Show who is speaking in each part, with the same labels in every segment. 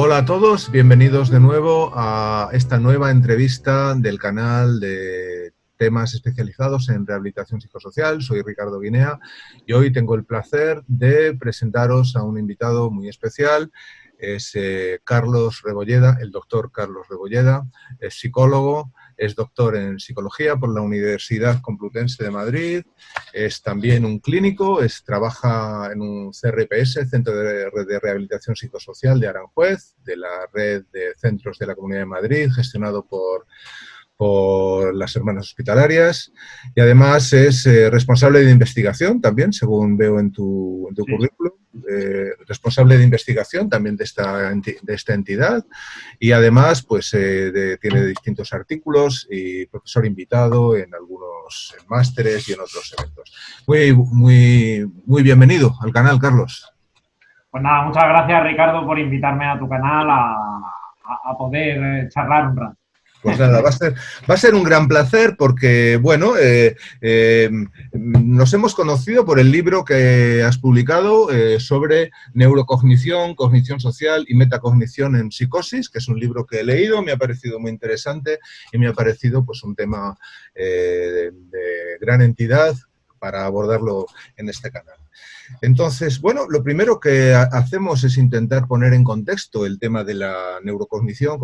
Speaker 1: Hola a todos, bienvenidos de nuevo a esta nueva entrevista del canal de temas especializados en rehabilitación psicosocial. Soy Ricardo Guinea y hoy tengo el placer de presentaros a un invitado muy especial. Es Carlos Rebolleda, el doctor Carlos Rebolleda, es psicólogo, es doctor en psicología por la Universidad Complutense de Madrid, es también un clínico, trabaja en un CRPS, Centro de Rehabilitación Psicosocial de Aranjuez, de la red de centros de la Comunidad de Madrid, gestionado por las Hermanas Hospitalarias, y además es responsable de investigación también, según veo en tu currículum, responsable de investigación también de esta entidad, y además pues tiene distintos artículos y profesor invitado en algunos másteres y en otros eventos. Muy bienvenido al canal, Carlos.
Speaker 2: Pues nada, muchas gracias Ricardo por invitarme a tu canal a poder charlar un rato.
Speaker 1: Pues nada, va a ser un gran placer porque, bueno, nos hemos conocido por el libro que has publicado sobre neurocognición, cognición social y metacognición en psicosis, que es un libro que he leído, me ha parecido muy interesante y me ha parecido pues un tema de gran entidad para abordarlo en este canal. Entonces, bueno, lo primero que hacemos es intentar poner en contexto el tema de la neurocognición,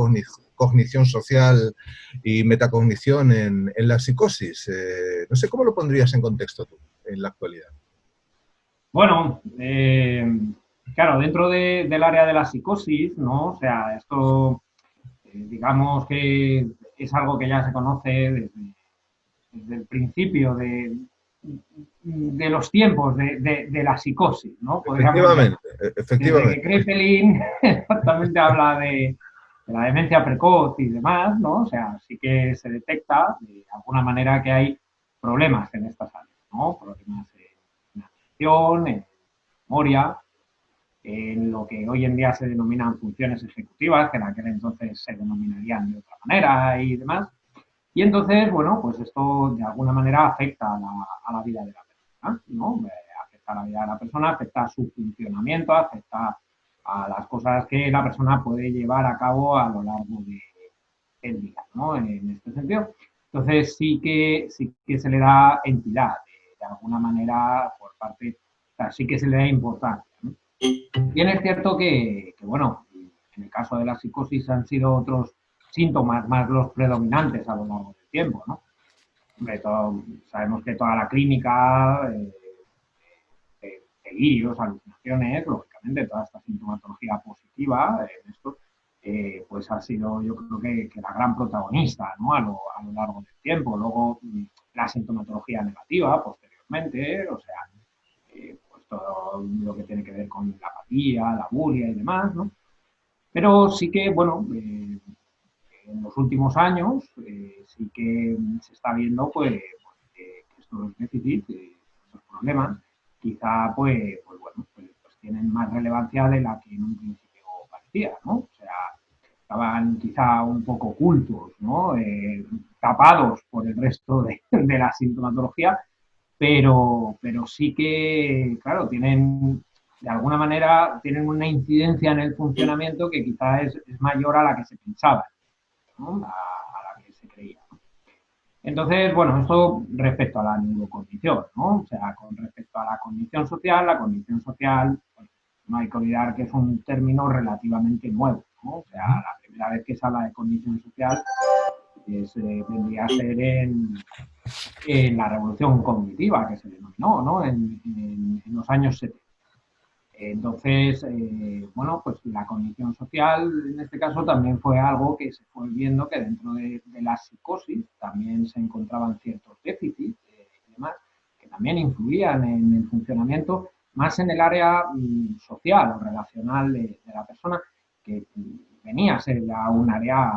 Speaker 1: cognición social y metacognición en la psicosis. No sé cómo lo pondrías en contexto tú en la actualidad.
Speaker 2: Bueno, claro, dentro del área de la psicosis, ¿no? O sea, esto, digamos que es algo que ya se conoce desde el principio de los tiempos de la psicosis, ¿no? Podríamos llamar.
Speaker 1: Efectivamente,
Speaker 2: Desde
Speaker 1: efectivamente.
Speaker 2: que Kraepelin exactamente habla de la demencia precoz y demás, ¿no? O sea, sí que se detecta de alguna manera que hay problemas en estas áreas, ¿no? Problemas en atención, en memoria, en lo que hoy en día se denominan funciones ejecutivas, que en aquel entonces se denominarían de otra manera y demás. Y entonces, bueno, pues esto de alguna manera afecta a la vida de la persona, ¿no? Afecta a la vida de la persona, afecta a su funcionamiento, afecta a las cosas que la persona puede llevar a cabo a lo largo del día, ¿no? En este sentido. Entonces sí que se le da entidad, de alguna manera, por parte, o sea, sí que se le da importancia, ¿no? Bien es cierto bueno, en el caso de la psicosis han sido otros síntomas más los predominantes a lo largo del tiempo, ¿no? Hombre, sabemos que toda la clínica, delirios, alucinaciones, lógicamente toda esta sintomatología positiva en esto, pues ha sido yo creo que la gran protagonista, ¿no? A lo largo del tiempo. Luego la sintomatología negativa posteriormente, o sea, pues todo lo que tiene que ver con la apatía, la bulia y demás, ¿no? Pero sí que, bueno, en los últimos años sí que se está viendo pues, que estos déficits, estos problemas, quizá pues bueno, pues tienen más relevancia de la que en un principio parecía, ¿no? O sea, estaban quizá un poco ocultos, ¿no? Tapados por el resto de la sintomatología, pero sí que, claro, tienen, de alguna manera, tienen una incidencia en el funcionamiento que quizá es mayor a la que se pensaba, ¿no? A la que se creía, ¿no? Entonces, bueno, esto respecto a la neurocognición, ¿no? O sea, con respecto a la cognición social, bueno, no hay que olvidar que es un término relativamente nuevo, ¿no? O sea, la primera vez que se habla de cognición social vendría a ser en la revolución cognitiva que se denominó, ¿no? En los años 70. Entonces, bueno, pues la cognición social en este caso también fue algo que se fue viendo que dentro de la psicosis también se encontraban ciertos déficits y demás que también influían en el funcionamiento, más en el área social o relacional de la persona, que venía a ser ya un área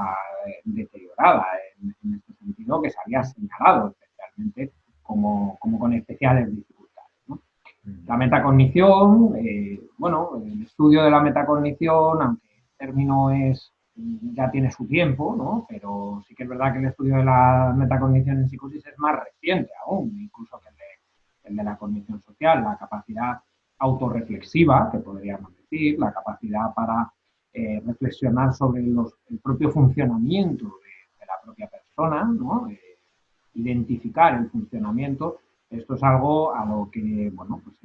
Speaker 2: deteriorada en este sentido, que se había señalado especialmente como con especiales dificultades, ¿no? La metacognición, bueno, el estudio de la metacognición, aunque el término ya tiene su tiempo, ¿no? Pero sí que es verdad que el estudio de la metacognición en psicosis es más reciente aún, incluso que el de la cognición social, la capacidad autorreflexiva, que podríamos decir, la capacidad para reflexionar sobre el propio funcionamiento de la propia persona, ¿no? Identificar el funcionamiento. Esto es algo a lo que, bueno, pues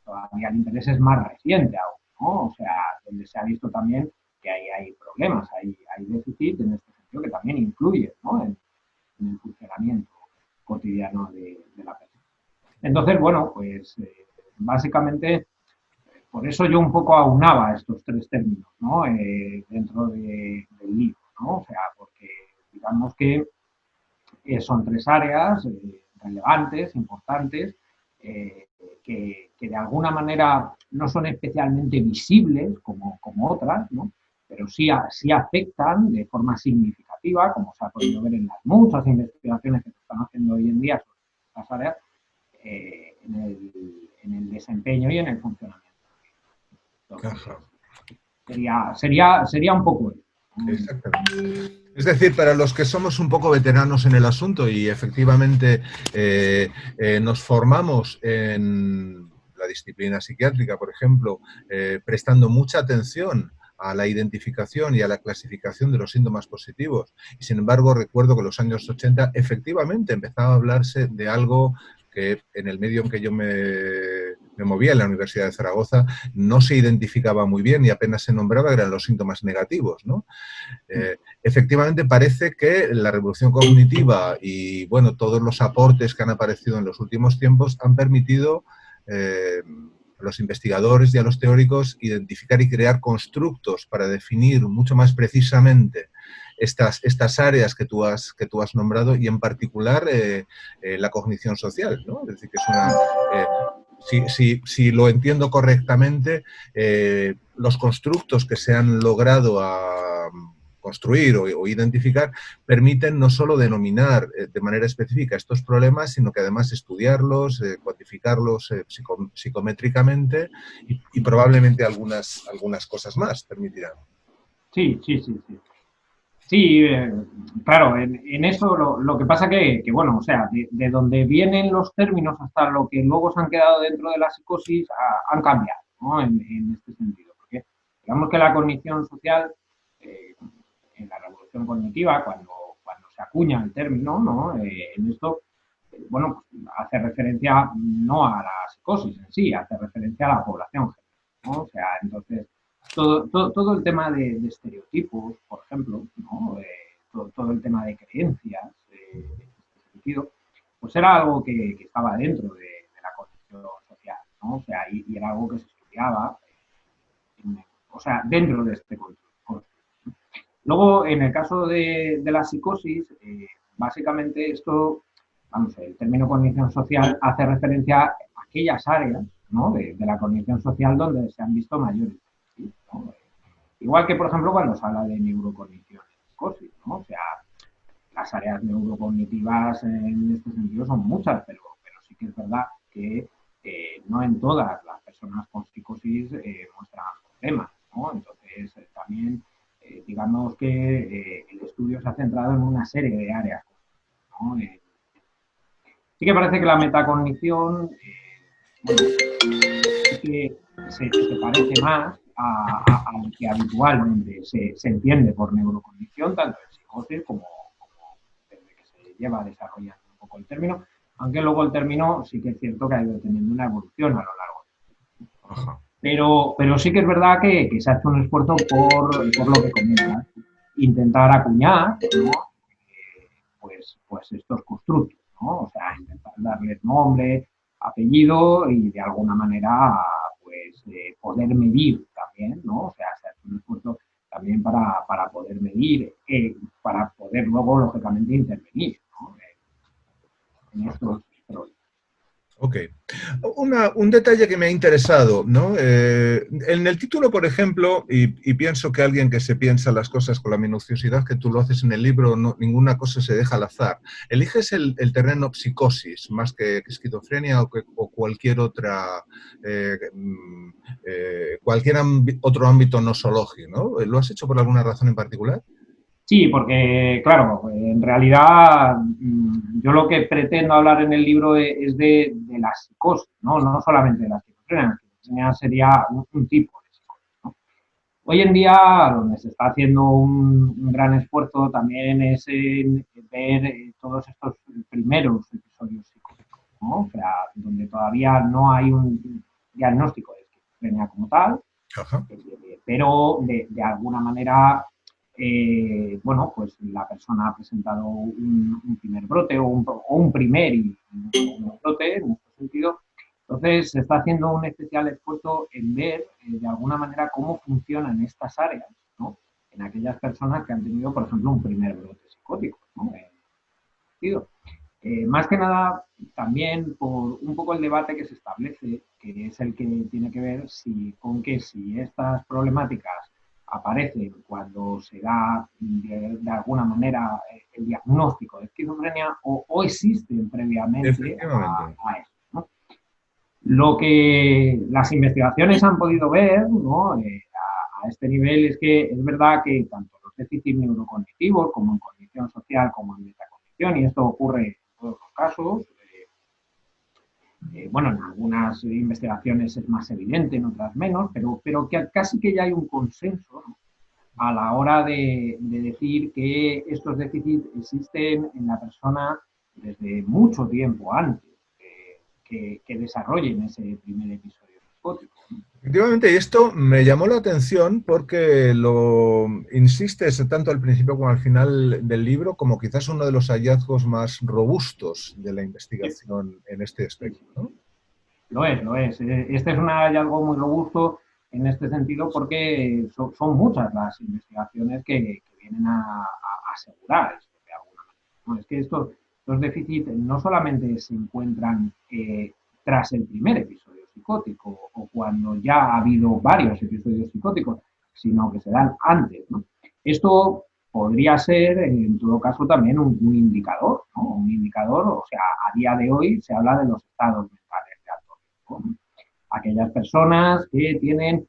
Speaker 2: todavía el interés es más reciente aún, ¿no? O sea, donde se ha visto también que hay problemas, hay déficit en este sentido que también influye, ¿no? En el funcionamiento cotidiano de la persona. Entonces, bueno, pues básicamente por eso yo un poco aunaba estos tres términos, ¿no? Dentro del libro, ¿no? O sea, porque digamos que son tres áreas relevantes, importantes, que de alguna manera no son especialmente visibles como otras, ¿no? Pero sí afectan de forma significativa, como se ha podido ver en las muchas investigaciones que se están haciendo hoy en día sobre estas áreas, en el desempeño y en el funcionamiento. Entonces, sería un poco eso.
Speaker 1: Exactamente. Es decir, para los que somos un poco veteranos en el asunto y efectivamente nos formamos en la disciplina psiquiátrica, por ejemplo, prestando mucha atención a la identificación y a la clasificación de los síntomas positivos. Y sin embargo, recuerdo que en los años 80 efectivamente empezaba a hablarse de algo que en el medio en que yo me movía, en la Universidad de Zaragoza, no se identificaba muy bien y apenas se nombraba, eran los síntomas negativos, ¿no? Efectivamente parece que la revolución cognitiva y bueno, todos los aportes que han aparecido en los últimos tiempos han permitido a los investigadores y a los teóricos identificar y crear constructos para definir mucho más precisamente estas áreas que tú has nombrado y en particular la cognición social, ¿no? Es decir, que es una... si lo entiendo correctamente, los constructos que se han logrado construir o identificar permiten no solo denominar de manera específica estos problemas, sino que además estudiarlos, cuantificarlos psicométricamente y probablemente algunas cosas más permitirán.
Speaker 2: Sí, sí, sí, sí. Sí, claro, en eso lo que pasa que, bueno, o sea, de donde vienen los términos hasta lo que luego se han quedado dentro de la psicosis han cambiado, ¿no? En este sentido. Porque digamos que la cognición social, eh, en la revolución cognitiva, cuando se acuña el término, ¿no? En esto, bueno, hace referencia no a la psicosis en sí, hace referencia a la población general, ¿no? O sea, entonces todo el tema de estereotipos, por ejemplo, ¿no? Todo el tema de creencias, en este sentido, pues era algo que estaba dentro de la concepción social, ¿no? O sea, y era algo que se estudiaba, o sea, dentro de este concepto. Luego, en el caso de la psicosis, básicamente esto, vamos, el término cognición social hace referencia a aquellas áreas, ¿no? de la cognición social donde se han visto mayores, ¿sí? ¿no? Igual que, por ejemplo, cuando se habla de neurocognición en psicosis, ¿no? O sea, las áreas neurocognitivas en este sentido son muchas, pero sí que es verdad que no en todas las personas con psicosis muestran problemas, ¿no? Entonces, también digamos que el estudio se ha centrado en una serie de áreas, ¿no? Sí que parece que la metacognición bueno, sí que se parece más a lo que habitualmente se entiende por neurocognición, tanto en psicosis como desde que se lleva desarrollando un poco el término, aunque luego el término sí que es cierto que ha ido teniendo una evolución a lo largo del tiempo.
Speaker 1: Ajá.
Speaker 2: Pero sí que es verdad que se ha hecho un esfuerzo por lo que comentas, intentar acuñar, ¿no? Pues estos constructos, ¿no? O sea, intentar darles nombre, apellido y de alguna manera pues poder medir también, ¿no? O sea, se ha hecho un esfuerzo también para poder medir, para poder luego, lógicamente, intervenir, ¿no? En estos problemas.
Speaker 1: Ok. Un detalle que me ha interesado, ¿no? En el título, por ejemplo, y pienso que alguien que se piensa las cosas con la minuciosidad que tú lo haces en el libro, no, ninguna cosa se deja al azar. Eliges el terreno psicosis más que esquizofrenia o cualquier otra, cualquier otro ámbito nosológico, ¿no? ¿Lo has hecho por alguna razón en particular?
Speaker 2: Sí, porque, claro, en realidad yo lo que pretendo hablar en el libro es de la psicosis, ¿no? No solamente de la esquizofrenia. La esquizofrenia sería un tipo de psicosis, ¿no? Hoy en día, donde se está haciendo un gran esfuerzo también es en ver todos estos primeros episodios psicóticos, ¿no? O sea, donde todavía no hay un diagnóstico de esquizofrenia como tal,
Speaker 1: Ajá.
Speaker 2: pero de alguna manera, bueno, pues la persona ha presentado un primer brote o un primer y un brote en este sentido. Entonces, se está haciendo un especial esfuerzo en ver de alguna manera cómo funcionan estas áreas, ¿no? En aquellas personas que han tenido, por ejemplo, un primer brote psicótico, ¿no? Más que nada, también por un poco el debate que se establece, que es el que tiene que ver con que si estas problemáticas aparecen cuando se da de alguna manera el diagnóstico de esquizofrenia o existen previamente
Speaker 1: Efectivamente.
Speaker 2: a eso, ¿no? Lo que las investigaciones han podido ver, ¿no? A este nivel es que es verdad que tanto los déficits neurocognitivos como en cognición social como en metacognición, y esto ocurre en todos los casos, bueno, en algunas investigaciones es más evidente, en otras menos, pero que casi que ya hay un consenso, ¿no? A la hora de decir que estos déficits existen en la persona desde mucho tiempo antes que desarrollen ese primer episodio psicótico.
Speaker 1: Efectivamente, y esto me llamó la atención porque lo insistes tanto al principio como al final del libro como quizás uno de los hallazgos más robustos de la
Speaker 2: Sí,
Speaker 1: investigación en este
Speaker 2: sí,
Speaker 1: aspecto, ¿no?
Speaker 2: lo es, lo es. Este es un hallazgo muy robusto en este sentido porque son muchas las investigaciones que vienen a asegurar esto de alguna manera, ¿no? Es que estos déficits no solamente se encuentran tras el primer episodio psicótico o cuando ya ha habido varios episodios psicóticos, sino que se dan antes, ¿no? Esto podría ser, en todo caso, también un indicador, ¿no? Un indicador, o sea, a día de hoy se habla de los estados mentales de alto riesgo. Aquellas personas que tienen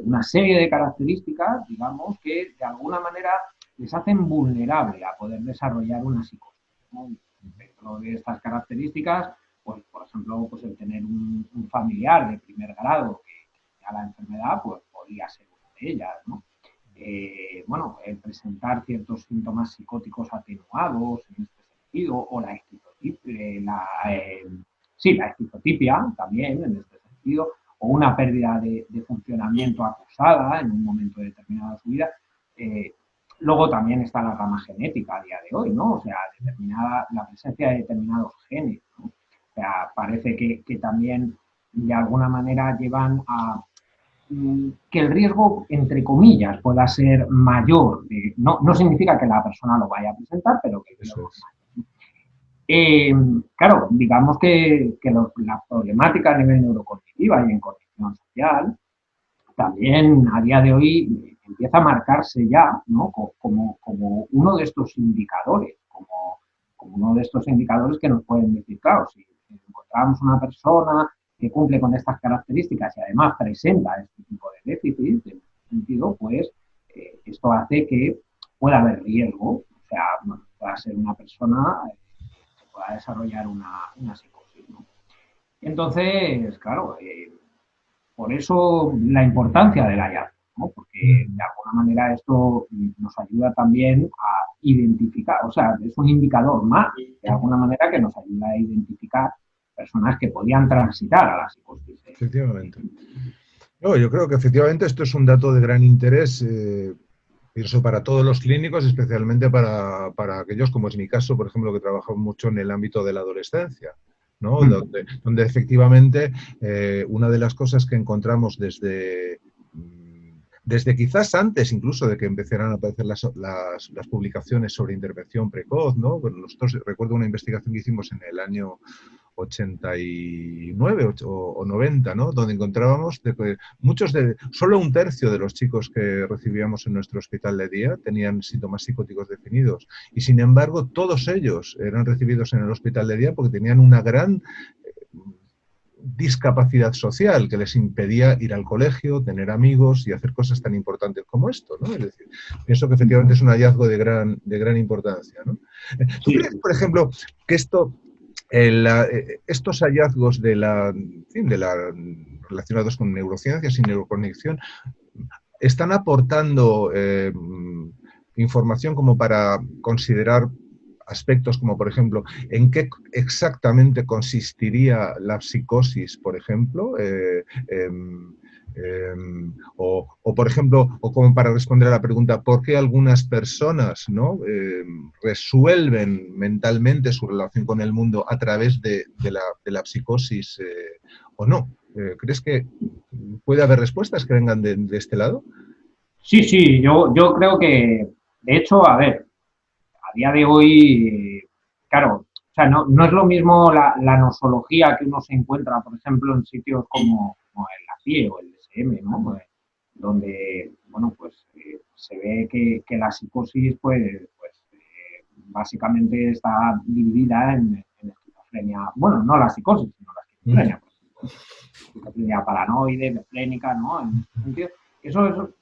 Speaker 2: una serie de características, digamos, que de alguna manera les hacen vulnerable a poder desarrollar una psicosis, ¿no? Dentro de estas características, pues, por ejemplo, pues el tener un familiar de primer grado que a la enfermedad, pues podría ser una de ellas, ¿no? Bueno, presentar ciertos síntomas psicóticos atenuados en este sentido, o la esquizotipia, sí, la esquizotipia también en este sentido, o una pérdida de funcionamiento acusada en un momento determinado de su vida. Eh, Luego también está la gama genética a día de hoy, ¿no? O sea, la presencia de determinados genes, ¿no? O sea, parece que también de alguna manera llevan a que el riesgo, entre comillas, pueda ser mayor. No, no significa que la persona lo vaya a presentar, pero que el
Speaker 1: Eso
Speaker 2: riesgo es
Speaker 1: es.
Speaker 2: mayor. Claro, digamos que la problemática a nivel neurocognitiva y en cognición social también a día de hoy empieza a marcarse ya, ¿no? Como uno de estos indicadores, como uno de estos indicadores que nos pueden decir, claro, si encontramos una persona que cumple con estas características y además presenta este tipo de déficits, en este sentido, pues esto hace que pueda haber riesgo, o sea, pueda ser una persona que pueda desarrollar una psicosis, ¿no? Entonces, claro, por eso la importancia del hallazgo, ¿no? Porque de alguna manera esto nos ayuda también a identificar, o sea, es un indicador más, de alguna manera, que nos ayuda a identificar personas que podían transitar a la psicosis.
Speaker 1: Efectivamente. No, yo creo que efectivamente esto es un dato de gran interés, pienso para todos los clínicos, especialmente para aquellos, como es mi caso, por ejemplo, que trabajo mucho en el ámbito de la adolescencia, ¿no? Donde efectivamente una de las cosas que encontramos desde quizás antes incluso de que empezaran a aparecer las publicaciones sobre intervención precoz, ¿no? Bueno, nosotros recuerdo una investigación que hicimos en el año 89 o 90, ¿no? Donde encontrábamos de que solo un tercio de los chicos que recibíamos en nuestro hospital de día tenían síntomas psicóticos definidos. Y sin embargo, todos ellos eran recibidos en el hospital de día porque tenían una gran discapacidad social que les impedía ir al colegio, tener amigos y hacer cosas tan importantes como esto, ¿no? Es decir, pienso que efectivamente es un hallazgo de gran importancia, ¿no? ¿Tú
Speaker 2: Sí,
Speaker 1: crees, por ejemplo, que estos hallazgos relacionados con neurociencias y neuroconexión están aportando información como para considerar aspectos como, por ejemplo, en qué exactamente consistiría la psicosis, por ejemplo, por ejemplo, o como para responder a la pregunta, ¿por qué algunas personas, ¿no? Resuelven mentalmente su relación con el mundo a través de la psicosis o no? ¿Crees que puede haber respuestas que vengan de este lado?
Speaker 2: Sí, sí, yo creo que, de hecho, a ver, a día de hoy, claro, o sea, no es lo mismo la nosología que uno se encuentra, por ejemplo, en sitios como el CIE o el DSM, ¿no? Donde, bueno, pues se ve que la psicosis, básicamente está dividida en esquizofrenia, bueno, no la psicosis, sino la esquizofrenia, por ejemplo, esquizofrenia paranoide, esquizofrénica, ¿no? En este sentido. Eso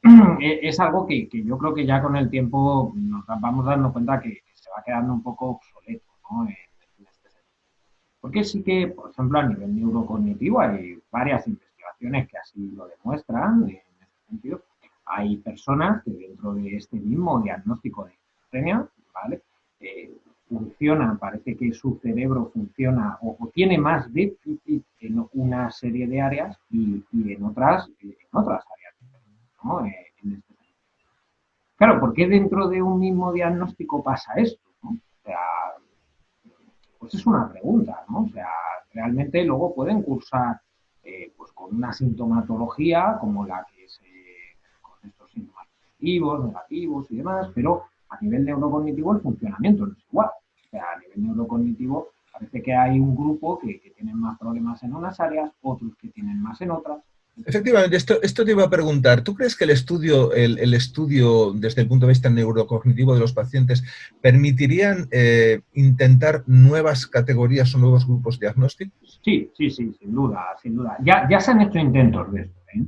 Speaker 2: es algo que yo creo que ya con el tiempo nos vamos dando cuenta que se va quedando un poco obsoleto, ¿no? En este sentido. Porque sí que, por ejemplo, a nivel neurocognitivo hay varias investigaciones que así lo demuestran. En este sentido, hay personas que dentro de este mismo diagnóstico de esquizofrenia, ¿vale? Funcionan, parece que su cerebro funciona o tiene más déficit en una serie de áreas y en otras áreas, ¿no? En este sentido. Claro, ¿por qué dentro de un mismo diagnóstico pasa esto? ¿No? O sea, pues es una pregunta, ¿no? O sea, realmente luego pueden cursar pues con una sintomatología como la que se, con estos síntomas positivos, negativos y demás, pero a nivel neurocognitivo el funcionamiento no es igual. O sea, a nivel neurocognitivo parece que hay un grupo que tienen más problemas en unas áreas, otros que tienen más en otras.
Speaker 1: Efectivamente, esto te iba a preguntar. ¿Tú crees que el estudio desde el punto de vista neurocognitivo de los pacientes permitirían intentar nuevas categorías o nuevos grupos diagnósticos?
Speaker 2: Sí, sí, sí, sin duda, sin duda. Ya se han hecho intentos de esto, ¿eh?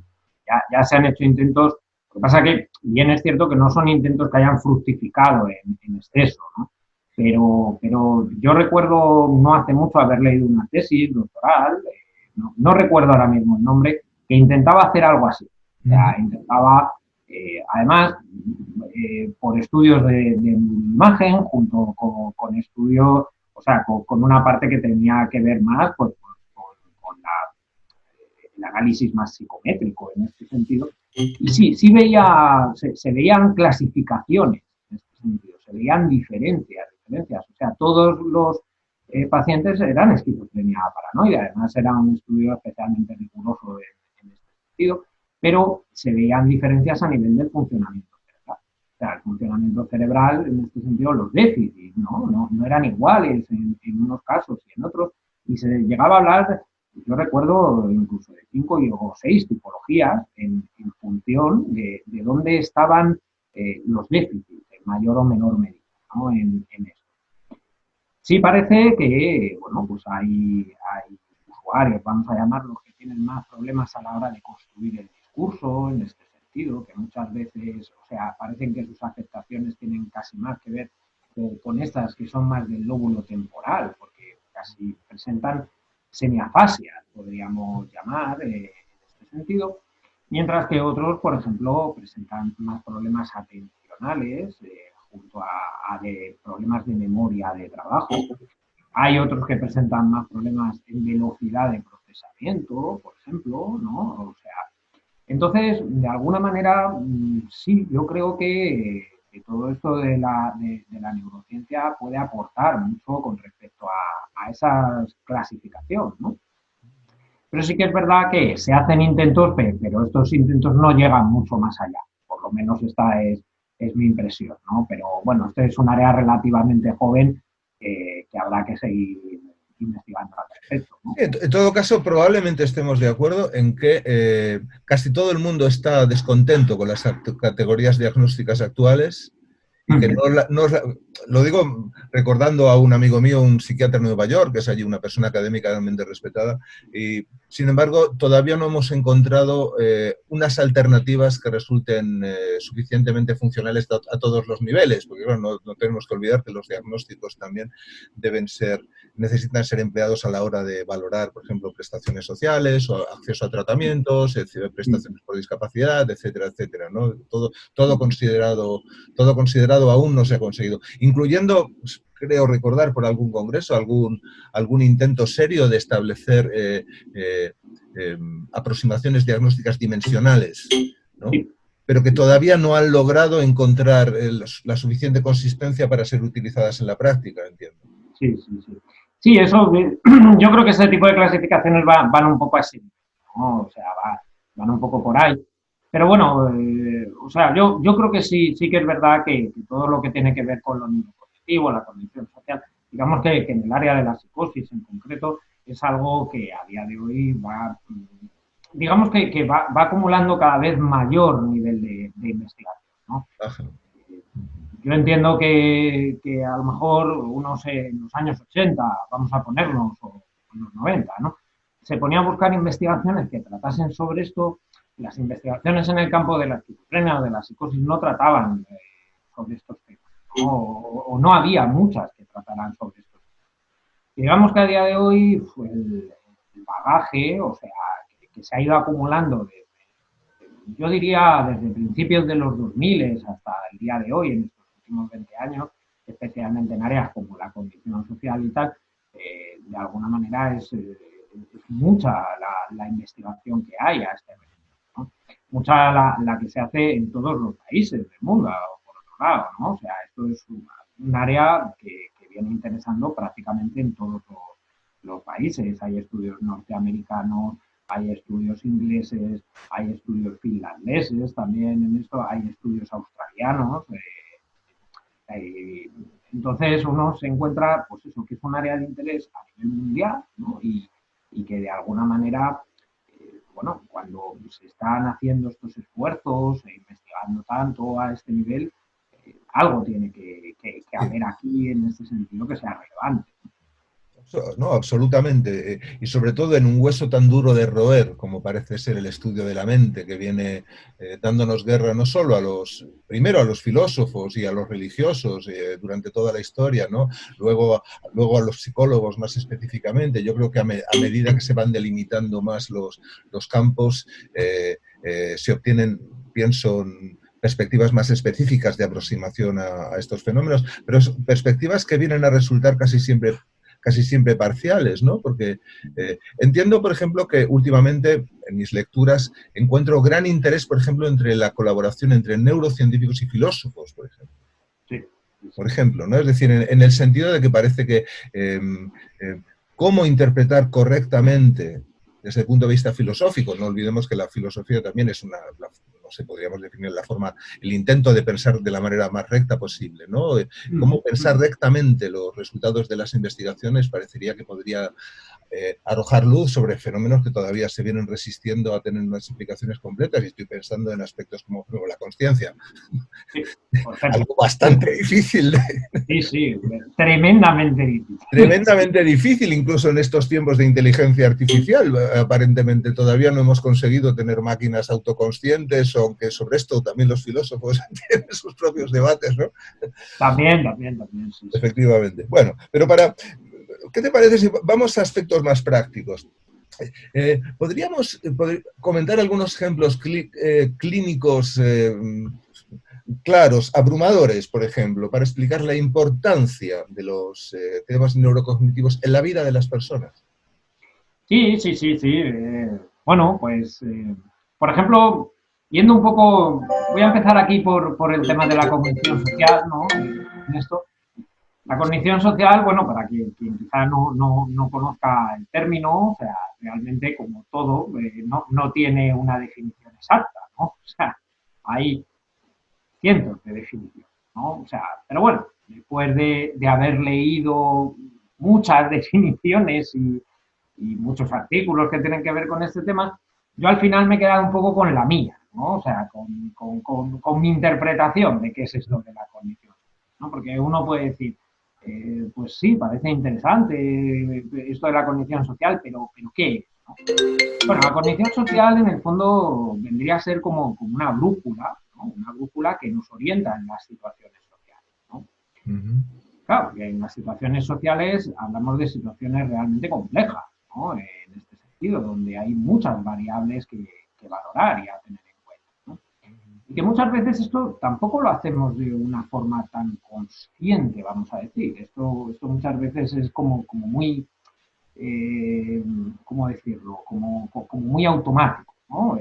Speaker 2: Ya se han hecho intentos. Lo que pasa es que bien es cierto que no son intentos que hayan fructificado en exceso, ¿no? Pero yo recuerdo no hace mucho haber leído una tesis doctoral, no recuerdo ahora mismo el nombre, que intentaba hacer algo así. O sea, intentaba, además, por estudios de imagen, junto con estudios, o sea, con una parte que tenía que ver más pues, con el análisis más psicométrico en este sentido. Y sí, se veían clasificaciones en este sentido, se veían diferencias. O sea, todos los pacientes eran esquizofrenia paranoide, además era un estudio especialmente riguroso en este sentido, pero se veían diferencias a nivel del funcionamiento cerebral. O sea, el funcionamiento cerebral, en este sentido, los déficits, no eran iguales en unos casos y en otros, y se llegaba a hablar, yo recuerdo incluso de 5 o 6 tipologías en función de dónde estaban los déficits, en mayor o menor medida, ¿no? En esto. Sí parece que, bueno, pues hay usuarios, vamos a llamarlos, que tienen más problemas a la hora de construir el discurso, en este sentido, que muchas veces, o sea, parecen que sus afectaciones tienen casi más que ver con estas que son más del lóbulo temporal, porque casi presentan semiafasia, podríamos llamar, en este sentido, mientras que otros, por ejemplo, presentan más problemas atencionales, junto a de problemas de memoria de trabajo. Hay otros que presentan más problemas en velocidad de procesamiento, por ejemplo, ¿no? O sea, entonces, de alguna manera, sí, yo creo que todo esto de la neurociencia puede aportar mucho con respecto a esa clasificación, ¿no? Pero sí que es verdad que se hacen intentos, pero estos intentos no llegan mucho más allá. Por lo menos esta es mi impresión, ¿no? Pero bueno, este es un área relativamente joven que habrá que seguir investigando al respecto, ¿no?
Speaker 1: En todo caso, probablemente estemos de acuerdo en que casi todo el mundo está descontento con las categorías diagnósticas actuales y que lo digo recordando a un amigo mío, un psiquiatra en Nueva York, que es allí una persona académica realmente respetada, y Sin embargo, todavía no hemos encontrado unas alternativas que resulten suficientemente funcionales a todos los niveles, porque claro, no tenemos que olvidar que los diagnósticos también necesitan ser empleados a la hora de valorar, por ejemplo, prestaciones sociales o acceso a tratamientos, prestaciones por discapacidad, etcétera, etcétera, ¿no? Todo considerado aún no se ha conseguido, incluyendo, pues, creo recordar por algún congreso, algún intento serio de establecer aproximaciones diagnósticas dimensionales, ¿no? Pero que todavía no han logrado encontrar la suficiente consistencia para ser utilizadas en la práctica, entiendo.
Speaker 2: Sí, sí, sí. Sí, eso, yo creo que ese tipo de clasificaciones van un poco así, ¿no? O sea, van un poco por ahí. Pero bueno, o sea, yo creo que sí que es verdad que todo lo que tiene que ver con lo neurocognitivo, la cognición social, digamos que en el área de la psicosis en concreto, es algo que a día de hoy digamos que va acumulando cada vez mayor nivel de investigación, ¿no?
Speaker 1: Ajá.
Speaker 2: Yo entiendo que a lo mejor en los años 80, vamos a ponernos, o en los 90, ¿no? Se ponía a buscar investigaciones que tratasen sobre esto. Las investigaciones en el campo de la esquizofrenia o de la psicosis no trataban sobre estos temas, ¿no? O no había muchas que trataran sobre estos temas. Digamos que a día de hoy pues, el bagaje, o sea, que se ha ido acumulando yo diría desde principios de los 2000 hasta el día de hoy, en estos últimos 20 años, especialmente en áreas como la condición social y tal, de alguna manera es mucha la investigación que hay a este respecto, ¿no? Mucha la que se hace en todos los países del mundo, por otro lado, ¿no? O sea, esto es un área que viene interesando prácticamente en todos los países. Hay estudios norteamericanos, hay estudios ingleses, hay estudios finlandeses también en esto, hay estudios australianos. Entonces uno se encuentra, pues eso, que es un área de interés a nivel mundial, ¿no? Y que de alguna manera, bueno, cuando se están haciendo estos esfuerzos e investigando tanto a este nivel, algo tiene que haber aquí en este sentido que sea relevante.
Speaker 1: No, absolutamente. Y sobre todo en un hueso tan duro de roer como parece ser el estudio de la mente, que viene dándonos guerra no solo primero a los filósofos y a los religiosos durante toda la historia, ¿no? Luego a los psicólogos más específicamente. Yo creo que a medida que se van delimitando más los campos, se obtienen, pienso, perspectivas más específicas de aproximación a estos fenómenos, pero perspectivas que vienen a resultar casi siempre parciales, ¿no? Porque entiendo, por ejemplo, que últimamente en mis lecturas encuentro gran interés, por ejemplo, entre la colaboración entre neurocientíficos y filósofos, por ejemplo.
Speaker 2: Sí.
Speaker 1: Por ejemplo, ¿no? Es decir, en el sentido de que parece que cómo interpretar correctamente desde el punto de vista filosófico, no olvidemos que la filosofía también es no sé, podríamos definir el intento de pensar de la manera más recta posible, ¿no? Cómo pensar rectamente los resultados de las investigaciones parecería que podría arrojar luz sobre fenómenos que todavía se vienen resistiendo a tener unas explicaciones completas, y estoy pensando en aspectos como la consciencia.
Speaker 2: Sí,
Speaker 1: algo bastante difícil.
Speaker 2: Sí, sí, tremendamente difícil.
Speaker 1: Tremendamente difícil, incluso en estos tiempos de inteligencia artificial. Aparentemente todavía no hemos conseguido tener máquinas autoconscientes, aunque sobre esto también los filósofos tienen sus propios debates, ¿no?
Speaker 2: También, sí.
Speaker 1: Efectivamente. Bueno, pero ¿qué te parece si vamos a aspectos más prácticos? ¿Podríamos comentar algunos ejemplos clínicos claros, abrumadores, por ejemplo, para explicar la importancia de los temas neurocognitivos en la vida de las personas?
Speaker 2: Sí. Bueno, pues, por ejemplo, yendo un poco, voy a empezar aquí por el tema de la cognición social, ¿no? En esto. La cognición social, bueno, para quien quizá no conozca el término, o sea, realmente como todo, no tiene una definición exacta, ¿no? O sea, hay cientos de definiciones, ¿no? O sea, pero bueno, después de haber leído muchas definiciones y muchos artículos que tienen que ver con este tema, yo al final me he quedado un poco con la mía, ¿no? O sea, con mi interpretación de qué es esto de la cognición, ¿no? Porque uno puede decir, pues sí, parece interesante esto de la cognición social, pero ¿qué es? ¿no? Bueno, la cognición social en el fondo vendría a ser como una brújula, ¿no? Una brújula que nos orienta en las situaciones sociales, ¿no? Claro, que en las situaciones sociales hablamos de situaciones realmente complejas, ¿no? En este sentido, donde hay muchas variables que valorar y a tener en cuenta, ¿no? Y que muchas veces esto tampoco lo hacemos de una forma tan consciente, vamos a decir. Esto muchas veces es como muy, ¿cómo decirlo? Como muy automático, ¿no?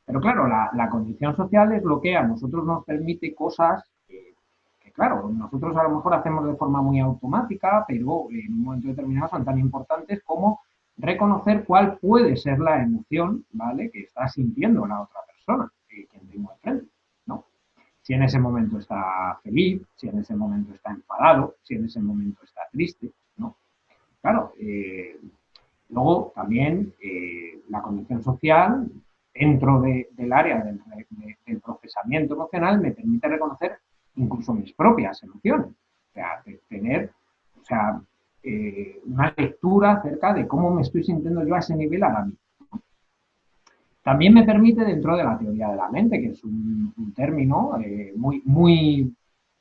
Speaker 2: Pero claro, la condición social es lo que a nosotros nos permite cosas que, claro, nosotros a lo mejor hacemos de forma muy automática, pero en un momento determinado son tan importantes como reconocer cuál puede ser la emoción, ¿vale?, que está sintiendo la otra persona, quien tengo enfrente, ¿no? Si en ese momento está feliz, si en ese momento está enfadado, si en ese momento está triste, ¿no? Claro, luego también la condición social dentro del área del procesamiento emocional me permite reconocer incluso mis propias emociones. O sea, tener, o sea, una lectura acerca de cómo me estoy sintiendo yo a ese nivel ahora mismo. También me permite, dentro de la teoría de la mente, que es un término muy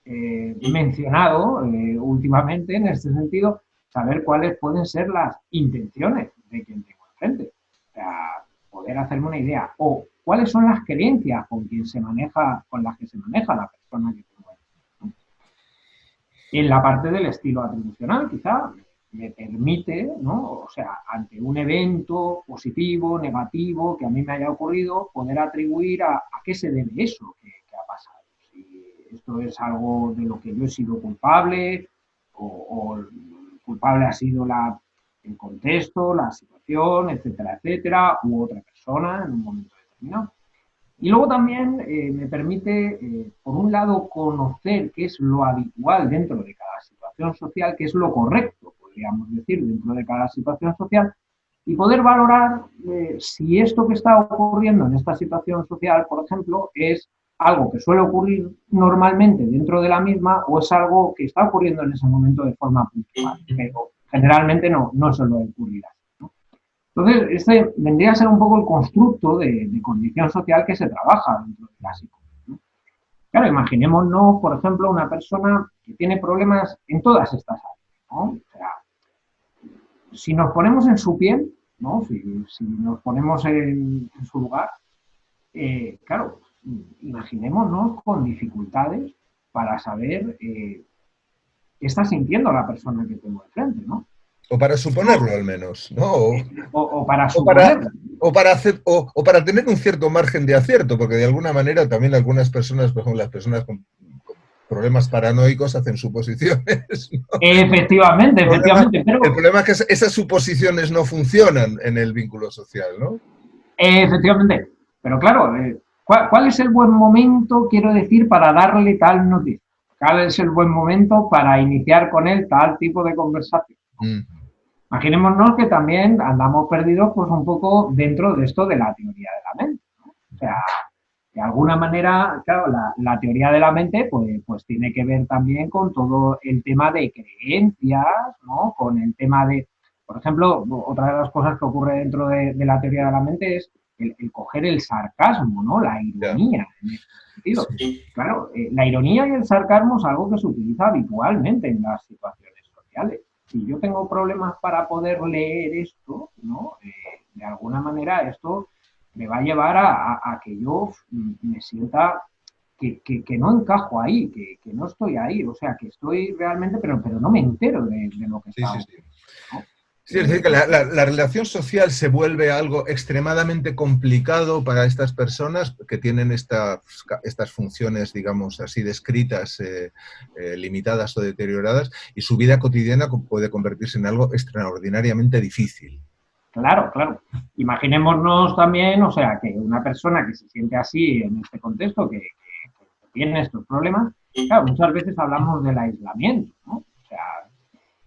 Speaker 2: mencionado últimamente en este sentido, saber cuáles pueden ser las intenciones de quien tengo enfrente. O sea, poder hacerme una idea. O cuáles son las creencias con las que se maneja la persona que tengo enfrente. En la parte del estilo atribucional, quizá, me permite, ¿no? O sea, ante un evento positivo, negativo, que a mí me haya ocurrido, poder atribuir a qué se debe eso que ha pasado. Si esto es algo de lo que yo he sido culpable, o culpable ha sido el contexto, la situación, etcétera, etcétera, u otra persona en un momento determinado. Y luego también me permite, por un lado, conocer qué es lo habitual dentro de cada situación social, qué es lo correcto, podríamos decir, dentro de cada situación social, y poder valorar si esto que está ocurriendo en esta situación social, por ejemplo, es algo que suele ocurrir normalmente dentro de la misma o es algo que está ocurriendo en ese momento de forma puntual, pero generalmente no suele ocurrir así, ¿no? Entonces, este vendría a ser un poco el constructo de condición social que se trabaja dentro del clásico, ¿no? Claro, imaginémonos, por ejemplo, una persona que tiene problemas en todas estas áreas, ¿no? O sea, si nos ponemos en su piel, ¿no? Si nos ponemos en su lugar, claro, imaginémonos con dificultades para saber qué está sintiendo la persona que tengo enfrente, ¿no?
Speaker 1: O para suponerlo al menos, ¿no?
Speaker 2: O para
Speaker 1: O para,
Speaker 2: suponerlo.
Speaker 1: o para tener un cierto margen de acierto, porque de alguna manera también algunas personas, por ejemplo, las personas con problemas paranoicos hacen suposiciones, ¿no?
Speaker 2: Efectivamente, efectivamente,
Speaker 1: El
Speaker 2: pero
Speaker 1: problema es que esas suposiciones no funcionan en el vínculo social, ¿no?
Speaker 2: efectivamente, pero claro, ¿cuál es el buen momento, quiero decir, para darle tal noticia? ¿Cuál es el buen momento para iniciar con él tal tipo de conversación?
Speaker 1: Mm.
Speaker 2: Imaginémonos que también andamos perdidos pues un poco dentro de esto de la teoría de la mente, ¿no? O sea, de alguna manera, claro, la teoría de la mente pues tiene que ver también con todo el tema de creencias, ¿no? Con el tema de, por ejemplo, otra de las cosas que ocurre dentro de la teoría de la mente es el coger el sarcasmo, ¿no? La
Speaker 1: Ya.
Speaker 2: ironía, en este sentido.
Speaker 1: Sí.
Speaker 2: Claro, la ironía y el sarcasmo es algo que se utiliza habitualmente en las situaciones sociales. Si yo tengo problemas para poder leer esto, ¿no? De alguna manera esto me va a llevar a que yo me sienta que no encajo ahí, que no estoy ahí, o sea, que estoy realmente, pero no me entero de lo que
Speaker 1: Sí,
Speaker 2: está
Speaker 1: sí, sí.
Speaker 2: ocurriendo, ¿no?
Speaker 1: Sí, es decir, que la relación social se vuelve algo extremadamente complicado para estas personas que tienen estas funciones, digamos así, descritas, limitadas o deterioradas, y su vida cotidiana puede convertirse en algo extraordinariamente difícil.
Speaker 2: Claro, claro. Imaginémonos también, o sea, que una persona que se siente así en este contexto, que tiene estos problemas, claro, muchas veces hablamos del aislamiento, ¿no? O sea,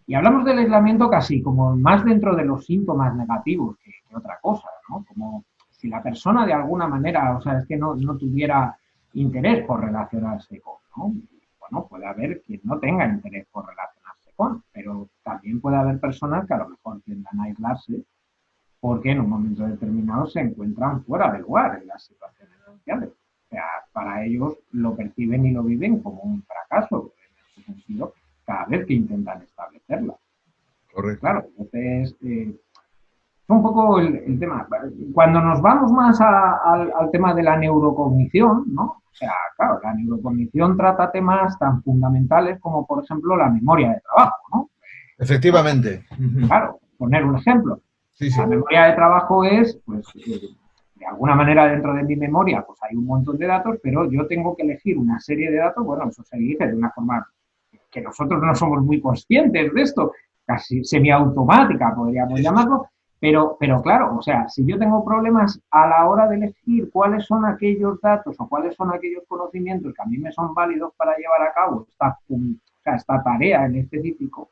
Speaker 2: y hablamos del aislamiento casi como más dentro de los síntomas negativos que otra cosa, ¿no? Como si la persona de alguna manera, o sea, es que no tuviera interés por relacionarse con, ¿no? Bueno, puede haber quien no tenga interés por relacionarse con, pero también puede haber personas que a lo mejor tiendan a aislarse porque en un momento determinado se encuentran fuera de lugar en las situaciones sociales. O sea, para ellos lo perciben y lo viven como un fracaso, en ese sentido, cada vez que intentan establecerla.
Speaker 1: Correcto.
Speaker 2: Claro, entonces, es un poco el tema. Cuando nos vamos más al tema de la neurocognición, ¿no? O sea, claro, la neurocognición trata temas tan fundamentales como, por ejemplo, la memoria de trabajo, ¿no?
Speaker 1: Efectivamente. Ujú.
Speaker 2: Claro, poner un ejemplo.
Speaker 1: Sí, sí.
Speaker 2: La memoria de trabajo es, pues, de alguna manera dentro de mi memoria, pues hay un montón de datos, pero yo tengo que elegir una serie de datos, bueno, eso se elige de una forma que nosotros no somos muy conscientes de esto, casi semiautomática, podríamos
Speaker 1: Sí, sí, sí.
Speaker 2: llamarlo, pero claro, o sea, si yo tengo problemas a la hora de elegir cuáles son aquellos datos o cuáles son aquellos conocimientos que a mí me son válidos para llevar a cabo esta tarea en específico,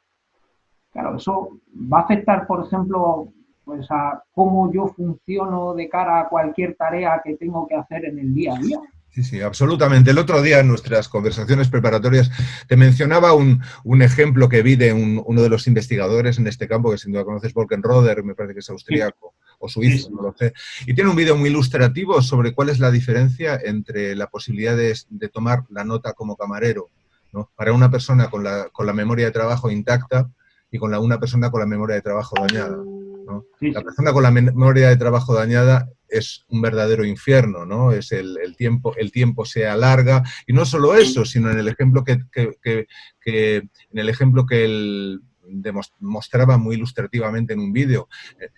Speaker 2: claro, eso va a afectar, por ejemplo, pues a cómo yo funciono de cara a cualquier tarea que tengo que hacer en el día a día.
Speaker 1: Sí, sí, absolutamente. El otro día en nuestras conversaciones preparatorias te mencionaba un ejemplo que vi de uno de los investigadores en este campo, que sin duda conoces, Wolkenroder, me parece que es
Speaker 2: Sí,
Speaker 1: austríaco o
Speaker 2: sí,
Speaker 1: suizo,
Speaker 2: sí.
Speaker 1: no lo sé. Y tiene un vídeo muy ilustrativo sobre cuál es la diferencia entre la posibilidad de tomar la nota como camarero, ¿no? Para una persona con la memoria de trabajo intacta y una persona con la memoria de trabajo dañada, ¿no?
Speaker 2: Sí,
Speaker 1: La
Speaker 2: sí.
Speaker 1: persona con la memoria de trabajo dañada es un verdadero infierno, ¿no? Es el tiempo se alarga, y no solo eso, sino en el ejemplo en el ejemplo que él mostraba muy ilustrativamente en un vídeo.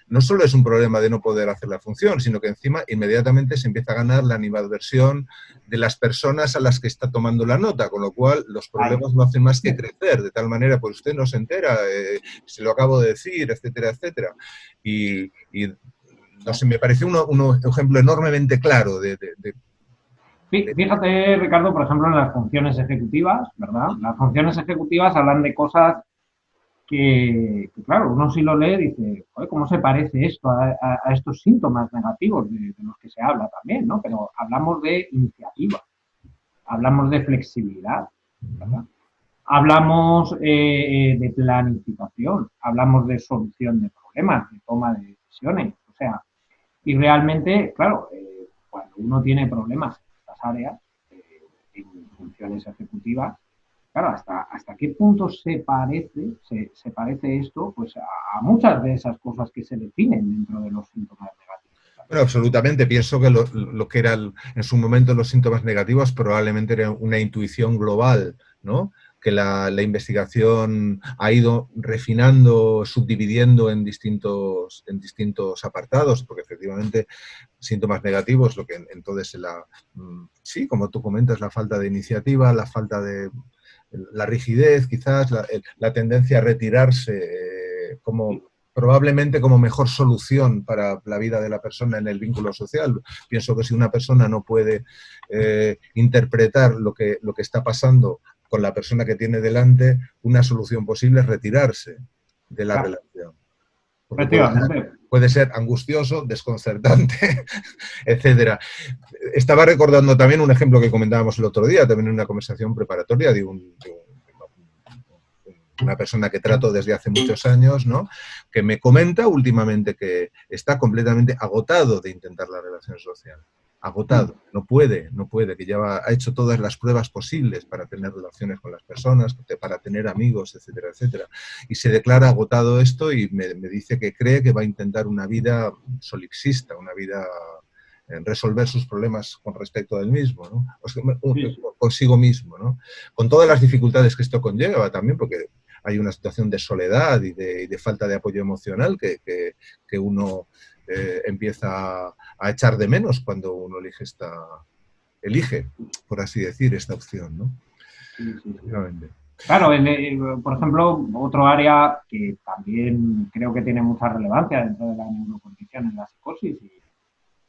Speaker 1: No solo es un problema de no poder hacer la función, sino que encima inmediatamente se empieza a ganar la animadversión de las personas a las que está tomando la nota, con lo cual los
Speaker 2: Ahí.
Speaker 1: problemas no hacen más que crecer, de tal manera, pues usted no se entera, se lo acabo de decir, etcétera, etcétera. Y no sé, me pareció un ejemplo enormemente claro de...
Speaker 2: Fíjate, Ricardo, por ejemplo, en las funciones ejecutivas, ¿verdad? Las funciones ejecutivas hablan de cosas claro, uno si lo lee dice, ¿cómo se parece esto a estos síntomas negativos de los que se habla también, ¿no? Pero hablamos de iniciativa, hablamos de flexibilidad, ¿verdad? Hablamos de planificación, hablamos de solución de problemas, de toma de decisiones, o sea, y realmente, claro, cuando uno tiene problemas en estas áreas, en funciones ejecutivas, claro, hasta qué punto se parece esto pues a muchas de esas cosas que se definen dentro de los síntomas negativos.
Speaker 1: Bueno, absolutamente. Pienso que lo que eran en su momento los síntomas negativos probablemente era una intuición global, ¿no? Que la investigación ha ido refinando, subdividiendo en distintos apartados, porque efectivamente síntomas negativos, lo que entonces sí, como tú comentas, la falta de iniciativa, la falta de la rigidez, quizás, la tendencia a retirarse como probablemente como mejor solución para la vida de la persona en el vínculo social. Pienso que si una persona no puede interpretar lo que está pasando con la persona que tiene delante, una solución posible es retirarse de la
Speaker 2: Claro,
Speaker 1: relación. Porque
Speaker 2: efectivamente.
Speaker 1: puede ser angustioso, desconcertante, etcétera. Estaba recordando también un ejemplo que comentábamos el otro día, también en una conversación preparatoria una persona que trato desde hace muchos años, ¿no? Que me comenta últimamente que está completamente agotado de intentar la relación social. Agotado, no puede, que ya ha hecho todas las pruebas posibles para tener relaciones con las personas, para tener amigos, etcétera, etcétera. Y se declara agotado esto y me dice que cree que va a intentar una vida solipsista, una vida en resolver sus problemas con respecto a él mismo, ¿no?
Speaker 2: Sí, sí.
Speaker 1: Consigo mismo, ¿no? Con todas las dificultades que esto conlleva también, porque hay una situación de soledad y de falta de apoyo emocional que uno empieza a echar de menos cuando uno elige, por así decir, esta opción, ¿no?
Speaker 2: Sí, sí, sí.
Speaker 1: Efectivamente.
Speaker 2: Claro, por ejemplo, otro área que también creo que tiene mucha relevancia dentro de la neurocognición en la psicosis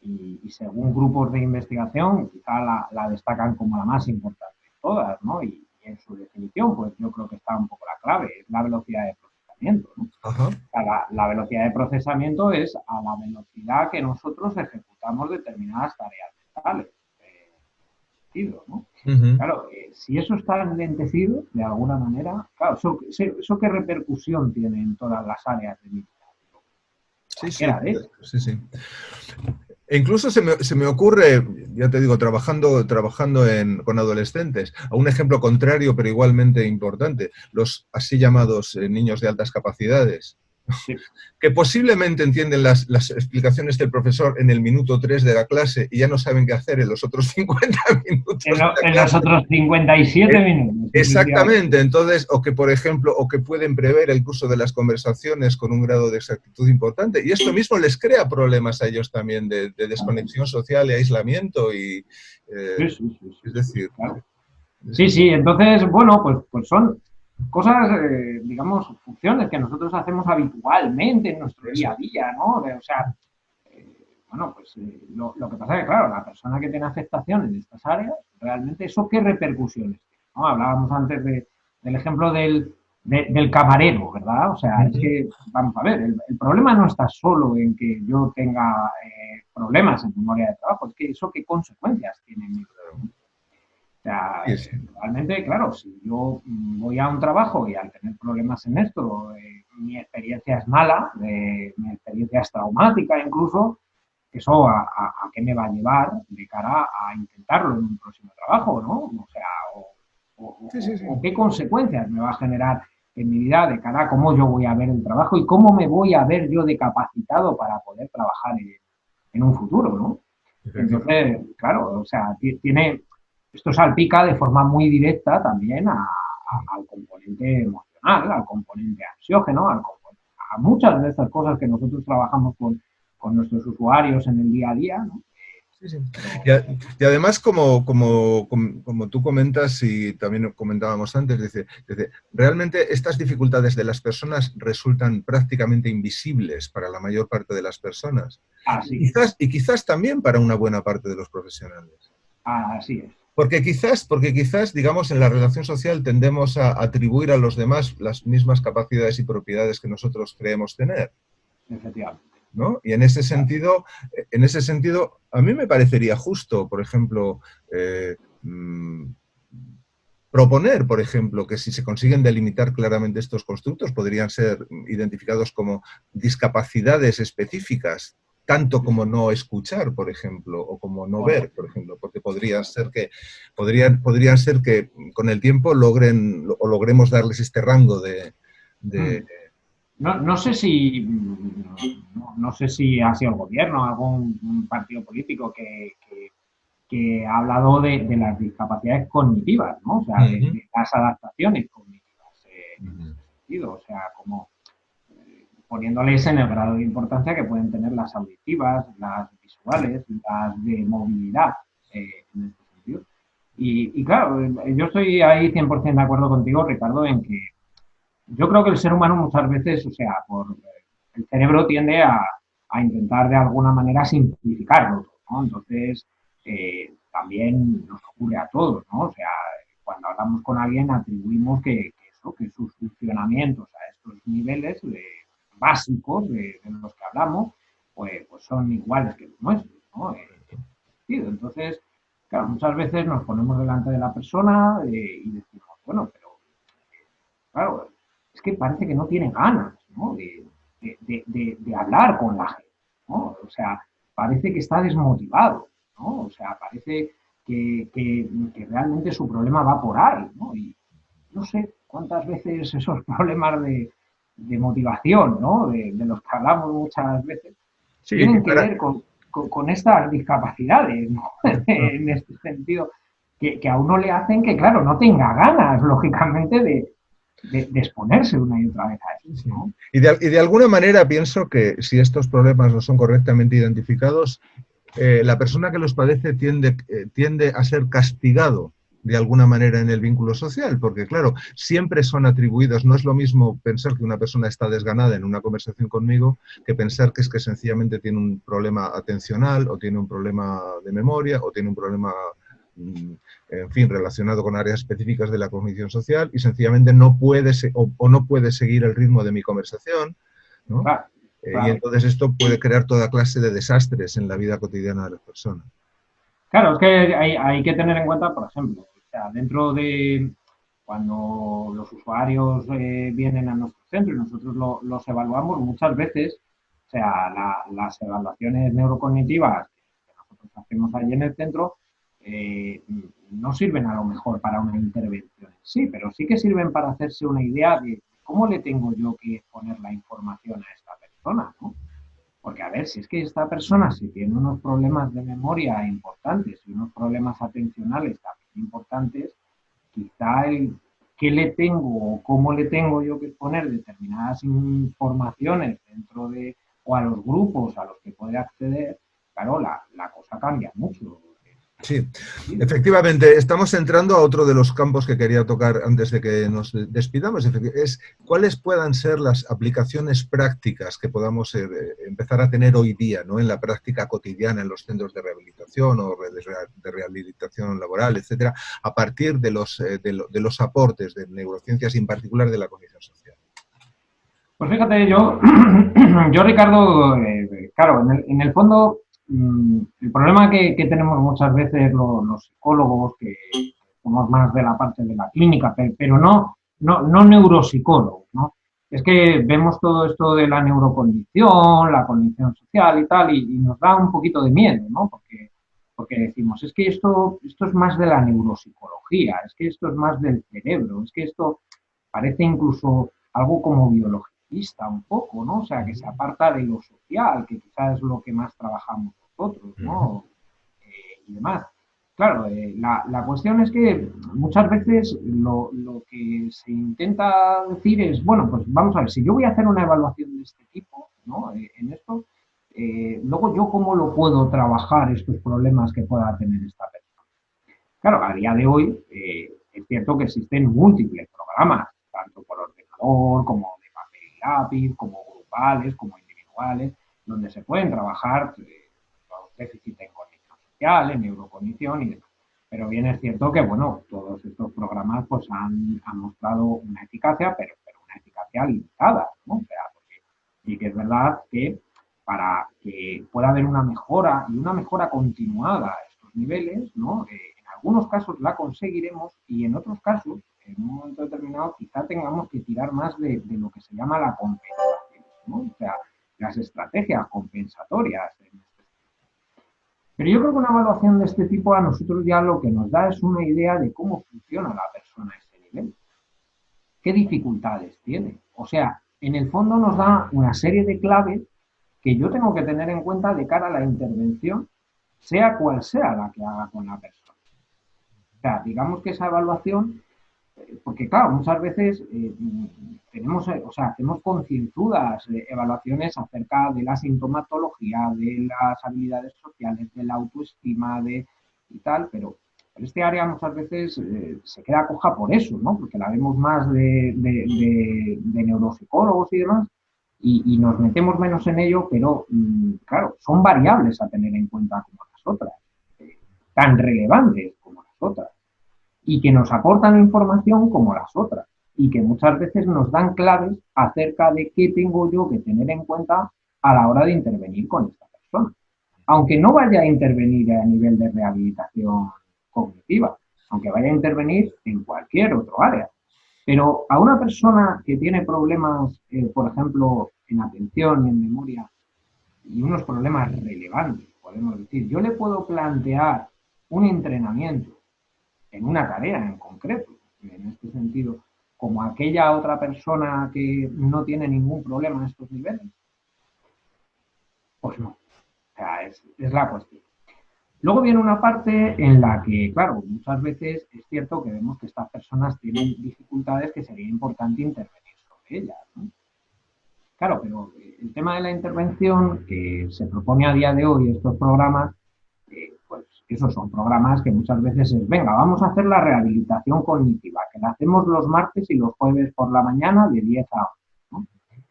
Speaker 2: y según grupos de investigación quizá la destacan como la más importante de todas, ¿no? Y en su definición, pues yo creo que está un poco la clave, es la velocidad de procesamiento, ¿no?
Speaker 1: Ajá.
Speaker 2: O sea, la velocidad de procesamiento es a la velocidad que nosotros ejecutamos determinadas tareas mentales. ¿No?
Speaker 1: Uh-huh.
Speaker 2: Claro, si eso está enlentecido de alguna manera, claro, eso qué repercusión tiene en todas las áreas de mi vida.
Speaker 1: Sí, sí,
Speaker 2: cualquiera de ellos.
Speaker 1: sí, sí. E incluso se me ocurre, ya te digo, trabajando con adolescentes, a un ejemplo contrario, pero igualmente importante, los así llamados niños de altas capacidades,
Speaker 2: Sí.
Speaker 1: que posiblemente entienden las explicaciones del profesor en el minuto 3 de la clase y ya no saben qué hacer en los otros 50 minutos de la
Speaker 2: En los
Speaker 1: clase.
Speaker 2: otros 57 minutos, efectivamente.
Speaker 1: Exactamente, entonces, o que por ejemplo, o que pueden prever el curso de las conversaciones con un grado de exactitud importante, y esto mismo les crea problemas a ellos también de desconexión social y aislamiento, y
Speaker 2: Sí, sí, sí, sí,
Speaker 1: es
Speaker 2: sí,
Speaker 1: decir,
Speaker 2: claro.
Speaker 1: es-
Speaker 2: Sí, sí, entonces, bueno, pues son cosas, digamos, funciones que nosotros hacemos habitualmente en nuestro día a
Speaker 1: eso.
Speaker 2: día, ¿no? O sea, bueno, pues lo que pasa es que, claro, la persona que tiene afectación en estas áreas, realmente, ¿eso qué repercusiones tiene? ¿No? Hablábamos antes del ejemplo del camarero, ¿verdad? O sea, es
Speaker 1: Ujú.
Speaker 2: que, vamos a ver, el problema no está solo en que yo tenga problemas en memoria de trabajo, es que eso qué consecuencias tiene en mi vida, ¿no? O sea,
Speaker 1: Sí, sí.
Speaker 2: realmente, claro, si yo voy a un trabajo y al tener problemas en esto, mi experiencia es mala, mi experiencia es traumática incluso, ¿eso a qué me va a llevar de cara a intentarlo en un próximo trabajo, ¿no? O sea,
Speaker 1: Sí, sí, sí.
Speaker 2: o qué consecuencias me va a generar en mi vida de cara a cómo yo voy a ver el trabajo y cómo me voy a ver yo de capacitado para poder trabajar en un futuro, ¿no?
Speaker 1: Efectivamente.
Speaker 2: Entonces, claro, o sea, tiene, esto salpica de forma muy directa también al componente emocional, al componente ansiógeno, a muchas de estas cosas que nosotros trabajamos con nuestros usuarios en el día a día, ¿no?
Speaker 1: Sí, sí.
Speaker 2: Pero,
Speaker 1: Y además, como tú comentas y también comentábamos antes, dice, realmente estas dificultades de las personas resultan prácticamente invisibles para la mayor parte de las personas
Speaker 2: así,
Speaker 1: y quizás también para una buena parte de los profesionales.
Speaker 2: así es,
Speaker 1: Porque quizás, digamos, en la relación social tendemos a atribuir a los demás las mismas capacidades y propiedades que nosotros creemos tener.
Speaker 2: efectivamente.
Speaker 1: ¿No? Y
Speaker 2: Claro.
Speaker 1: en ese sentido, a mí me parecería justo, por ejemplo, eh, mmm, proponer, por ejemplo, que si se consiguen delimitar claramente estos constructos, podrían ser identificados como discapacidades específicas, tanto
Speaker 2: Sí,
Speaker 1: como no escuchar, por ejemplo, o como no ver,
Speaker 2: correcto.
Speaker 1: por ejemplo, porque podrían ser que con el tiempo logren o logremos darles este rango de
Speaker 2: Mm. No, no sé si no sé si ha sido el gobierno, algún partido político que ha hablado de las discapacidades cognitivas, ¿no? O sea,
Speaker 1: uh-huh,
Speaker 2: de las adaptaciones cognitivas en
Speaker 1: uh-huh.
Speaker 2: este sentido. O sea, como poniéndoles en el grado de importancia que pueden tener las auditivas, las visuales, las de movilidad en este sentido. Y claro, yo estoy ahí 100% de acuerdo contigo, Ricardo, en que yo creo que el ser humano muchas veces, o sea, el cerebro tiende a intentar de alguna manera simplificarlo, ¿no? Entonces, también nos ocurre a todos, ¿no? O sea, cuando hablamos con alguien atribuimos que sus funcionamientos a estos niveles básicos de los que hablamos, pues son iguales que los nuestros, ¿no? Entonces, claro, muchas veces nos ponemos delante de la persona y decimos, bueno, pero claro, es que parece que no tiene ganas, ¿no? De hablar con la gente, ¿no? O sea, parece que está desmotivado, ¿no? O sea, parece que realmente su problema va por ahí, ¿no? Y no sé cuántas veces esos problemas de motivación, ¿no? De los que hablamos muchas veces,
Speaker 1: Sí,
Speaker 2: tienen que ver con estas discapacidades, ¿no? En este sentido, que a uno le hacen que, claro, no tenga ganas, lógicamente, de exponerse una y otra vez a esto,
Speaker 1: sí.
Speaker 2: ¿no?
Speaker 1: Y de alguna manera pienso que si estos problemas no son correctamente identificados, la persona que los padece tiende a ser castigado de alguna manera en el vínculo social, porque claro, siempre son atribuidas, no es lo mismo pensar que una persona está desganada en una conversación conmigo que pensar que es que sencillamente tiene un problema atencional o tiene un problema de memoria o tiene un problema en fin, relacionado con áreas específicas de la cognición social y sencillamente no puede o no puede seguir el ritmo de mi conversación, ¿no?
Speaker 2: Claro,
Speaker 1: Y
Speaker 2: claro.
Speaker 1: entonces esto puede crear toda clase de desastres en la vida cotidiana de las personas.
Speaker 2: Claro, es que hay que tener en cuenta, por ejemplo, o sea, dentro de cuando los usuarios vienen a nuestro centro y nosotros los evaluamos, muchas veces O sea, las evaluaciones neurocognitivas que nosotros hacemos allí en el centro no sirven a lo mejor para una intervención en sí, pero sí que sirven para hacerse una idea de cómo le tengo yo que poner la información a esta persona, ¿no? Porque, a ver, si es que esta persona si tiene unos problemas de memoria importantes y unos problemas atencionales también importantes, quizá el qué le tengo o cómo le tengo yo que exponer determinadas informaciones dentro de, o a los grupos a los que puede acceder, claro, la cosa cambia mucho.
Speaker 1: Sí, efectivamente, estamos entrando a otro de los campos que quería tocar antes de que nos despidamos, es cuáles puedan ser las aplicaciones prácticas que podamos empezar a tener hoy día, ¿no? En la práctica cotidiana, en los centros de rehabilitación o de rehabilitación laboral, etcétera, a partir de los aportes de neurociencias y en particular de la cognición social.
Speaker 2: Pues fíjate, yo Ricardo, claro, en el fondo, el problema que tenemos muchas veces los psicólogos, que somos más de la parte de la clínica, pero no neuropsicólogos, ¿no? Es que vemos todo esto de la neurocognición, la cognición social y tal, y nos da un poquito de miedo, ¿no? Porque decimos, es que esto es más de la neuropsicología, es que esto es más del cerebro, es que esto parece incluso algo como biologista un poco, ¿no? O sea, que se aparta de lo social, que quizás es lo que más trabajamos nosotros, ¿no? Y demás. Claro, la cuestión es que muchas veces lo que se intenta decir es, bueno, pues vamos a ver, si yo voy a hacer una evaluación de este tipo, ¿no? En esto, luego yo cómo lo puedo trabajar estos problemas que pueda tener esta persona. Claro, a día de hoy es cierto que existen múltiples programas, tanto por ordenador como de papel y lápiz, como grupales, como individuales, donde se pueden trabajar los déficits en cognición social, en neurocognición y demás. Pero bien es cierto que, bueno, todos estos programas pues han mostrado una eficacia, pero una eficacia limitada, ¿no? O sea, porque sí que es verdad que para que pueda haber una mejora y una mejora continuada a estos niveles, ¿no? En algunos casos la conseguiremos y en otros casos, en un momento determinado, quizá tengamos que tirar más de lo que se llama la compensación, ¿no? O sea, las estrategias compensatorias. Pero yo creo que una evaluación de este tipo a nosotros ya lo que nos da es una idea de cómo funciona la persona a ese nivel, qué dificultades tiene. O sea, en el fondo nos da una serie de claves que yo tengo que tener en cuenta de cara a la intervención, sea cual sea la que haga con la persona. O sea, digamos que esa evaluación, porque claro, muchas veces hacemos concienzudas evaluaciones acerca de la sintomatología, de las habilidades sociales, de la autoestima, y tal, pero este área muchas veces se queda coja por eso, ¿no? Porque la vemos más de neuropsicólogos y demás, y nos metemos menos en ello, pero claro, son variables a tener en cuenta como las otras, tan relevantes como las otras, y que nos aportan información como las otras, y que muchas veces nos dan claves acerca de qué tengo yo que tener en cuenta a la hora de intervenir con esta persona. Aunque no vaya a intervenir a nivel de rehabilitación cognitiva, aunque vaya a intervenir en cualquier otro área. Pero a una persona que tiene problemas, por ejemplo, en atención y en memoria, y unos problemas relevantes, podemos decir, yo le puedo plantear un entrenamiento en una tarea en concreto, en este sentido, como aquella otra persona que no tiene ningún problema en estos niveles. Pues no. O sea, es la cuestión. Luego viene una parte en la que, claro, muchas veces es cierto que vemos que estas personas tienen dificultades que sería importante intervenir sobre ellas, ¿no? Claro, pero el tema de la intervención que se propone a día de hoy, estos programas, pues esos son programas que muchas veces es, venga, vamos a hacer la rehabilitación cognitiva, que la hacemos los martes y los jueves por la mañana de 10 a 11, ¿no?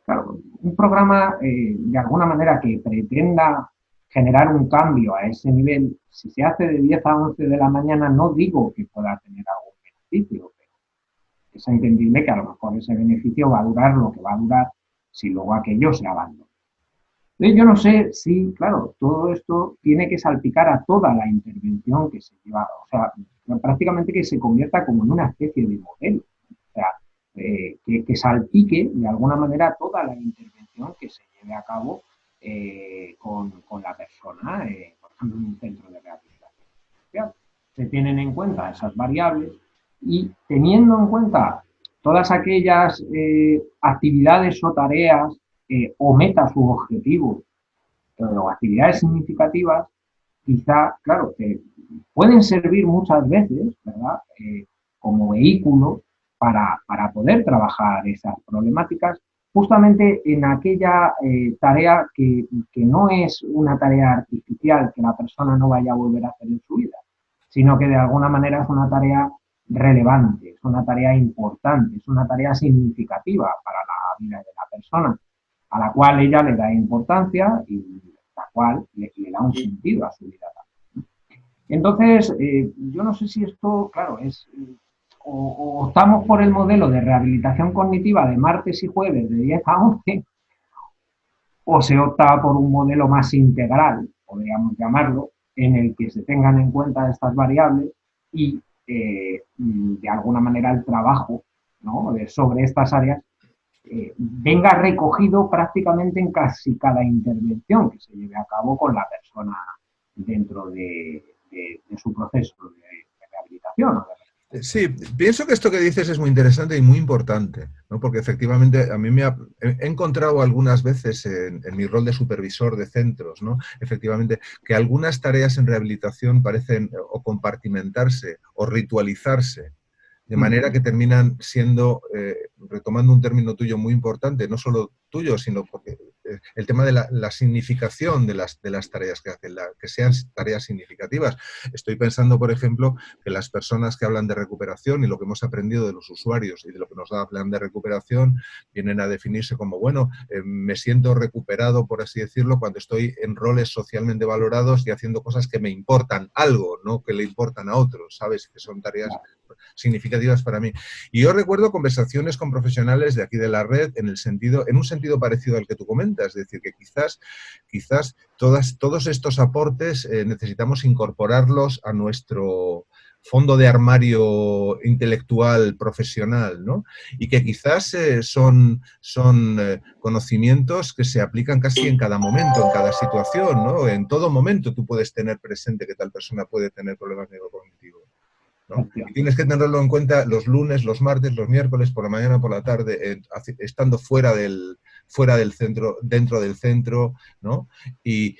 Speaker 2: Claro, un programa de alguna manera que pretenda generar un cambio a ese nivel, si se hace de 10 a 11 de la mañana, no digo que pueda tener algún beneficio, pero es entendible que a lo mejor ese beneficio va a durar lo que va a durar si luego aquello se abandona. Entonces, yo no sé si, claro, todo esto tiene que salpicar a toda la intervención que se lleva, o sea, prácticamente que se convierta como en una especie de modelo, o sea, que salpique de alguna manera toda la intervención que se lleve lleve a cabo con la persona, por ejemplo, en un centro de rehabilitación social. Se tienen en cuenta esas variables y teniendo en cuenta todas aquellas actividades o tareas o metas u objetivos o actividades significativas, quizá, claro, que pueden servir muchas veces, ¿verdad?, como vehículo para poder trabajar esas problemáticas justamente en aquella tarea que no es una tarea artificial que la persona no vaya a volver a hacer en su vida, sino que de alguna manera es una tarea relevante, es una tarea importante, es una tarea significativa para la vida de la persona, a la cual ella le da importancia y la cual le da un sentido a su vida. Entonces, yo no sé si esto, claro, o optamos por el modelo de rehabilitación cognitiva de martes y jueves de 10 a 11, o se opta por un modelo más integral, podríamos llamarlo, en el que se tengan en cuenta estas variables y de alguna manera el trabajo, ¿no?, sobre estas áreas venga recogido prácticamente en casi cada intervención que se lleve a cabo con la persona dentro de su proceso de rehabilitación o de
Speaker 1: Sí, pienso que esto que dices es muy interesante y muy importante, ¿no? Porque efectivamente a mí he encontrado algunas veces en mi rol de supervisor de centros, ¿no?, efectivamente, que algunas tareas en rehabilitación parecen o compartimentarse o ritualizarse, de manera que terminan siendo, retomando un término tuyo muy importante, no solo tuyo, sino porque el tema de la significación de las tareas que hacen, que sean tareas significativas. Estoy pensando, por ejemplo, que las personas que hablan de recuperación y lo que hemos aprendido de los usuarios y de lo que nos da el plan de recuperación vienen a definirse como, bueno, me siento recuperado, por así decirlo, cuando estoy en roles socialmente valorados y haciendo cosas que me importan algo, no que le importan a otros, ¿sabes? Que son tareas significativas para mí. Y yo recuerdo conversaciones con profesionales de aquí de la red en un sentido parecido al que tú comentas, es decir, que quizás todos estos aportes necesitamos incorporarlos a nuestro fondo de armario intelectual profesional, ¿no? Y que quizás son conocimientos que se aplican casi en cada momento, en cada situación, ¿no? En todo momento tú puedes tener presente que tal persona puede tener problemas neurocognitivos, ¿no? Y tienes que tenerlo en cuenta los lunes, los martes, los miércoles, por la mañana, por la tarde, estando fuera del centro, dentro del centro, ¿no? Y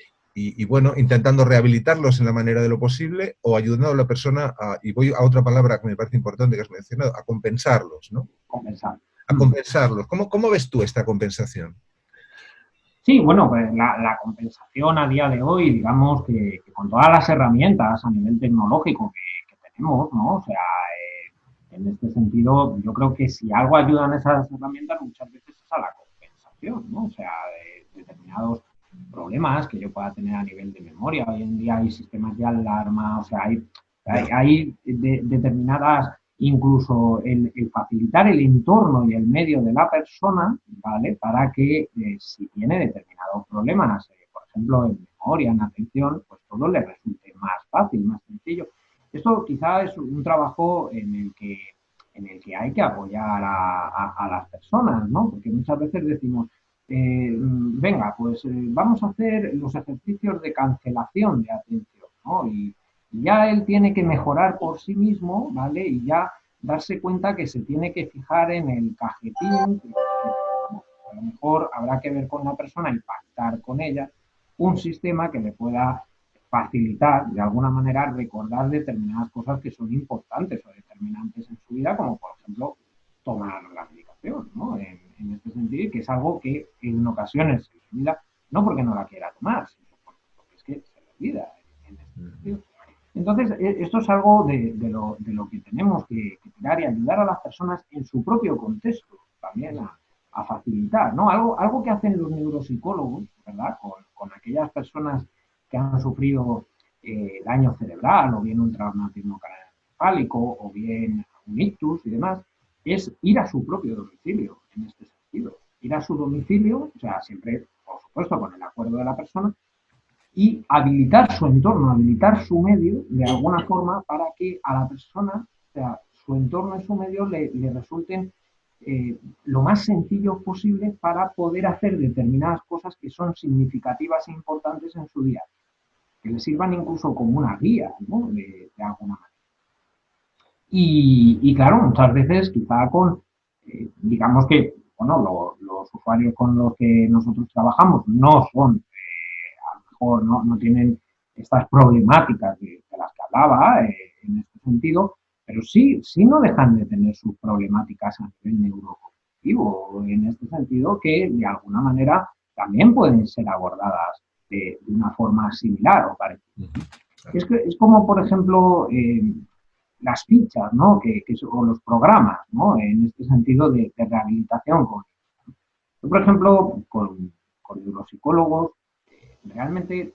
Speaker 1: bueno, intentando rehabilitarlos en la manera de lo posible o ayudando a la persona, y voy a otra palabra que me parece importante que has mencionado, a compensarlos, ¿no? A compensarlos. ¿Cómo ves tú esta compensación?
Speaker 2: Sí, bueno, pues la compensación a día de hoy, digamos que con todas las herramientas a nivel tecnológico que tenemos, ¿no? O sea, en este sentido, yo creo que si algo ayudan esas herramientas muchas veces es a la compensación, ¿no? O sea, de determinados problemas que yo pueda tener a nivel de memoria. Hoy en día hay sistemas de alarma, o sea, hay determinadas, incluso el facilitar el entorno y el medio de la persona, ¿vale? Para que si tiene determinados problemas, por ejemplo, en memoria, en atención, pues todo le resulte más fácil, más sencillo. Esto quizá es un trabajo en el que hay que apoyar a las personas, ¿no? Porque muchas veces decimos, venga, pues vamos a hacer los ejercicios de cancelación de atención, ¿no? Y ya él tiene que mejorar por sí mismo, ¿vale? Y ya darse cuenta que se tiene que fijar en el cajetín, que a lo mejor habrá que ver con la persona y pactar con ella un sistema que le pueda facilitar, de alguna manera, recordar determinadas cosas que son importantes o determinantes en su vida, como por ejemplo tomar la medicación, ¿no? En este sentido, que es algo que en ocasiones se le olvida, no porque no la quiera tomar, sino porque es que se le olvida en este sentido. Entonces, esto es algo de lo que tenemos que tirar y ayudar a las personas en su propio contexto también a facilitar, ¿no? Algo que hacen los neuropsicólogos, ¿verdad? Con aquellas personas que han sufrido daño cerebral o bien un traumatismo craneoencefálico o bien un ictus y demás, es ir a su propio domicilio en este sentido. Ir a su domicilio, o sea, siempre, por supuesto, con el acuerdo de la persona, y habilitar su entorno, habilitar su medio de alguna forma para que a la persona, o sea, su entorno y su medio le resulten lo más sencillo posible para poder hacer determinadas cosas que son significativas e importantes en su día, que les sirvan incluso como una guía, ¿no? De alguna manera. Y claro, muchas veces quizá con, digamos que, bueno, los usuarios con los que nosotros trabajamos no son, a lo mejor no tienen estas problemáticas de las que hablaba en este sentido, pero sí no dejan de tener sus problemáticas a nivel neurocognitivo, en este sentido que de alguna manera también pueden ser abordadas de una forma similar o parecida. Es como, por ejemplo, las fichas, ¿no? O los programas, ¿no? En este sentido de rehabilitación. Yo, por ejemplo, con neuropsicólogos, realmente,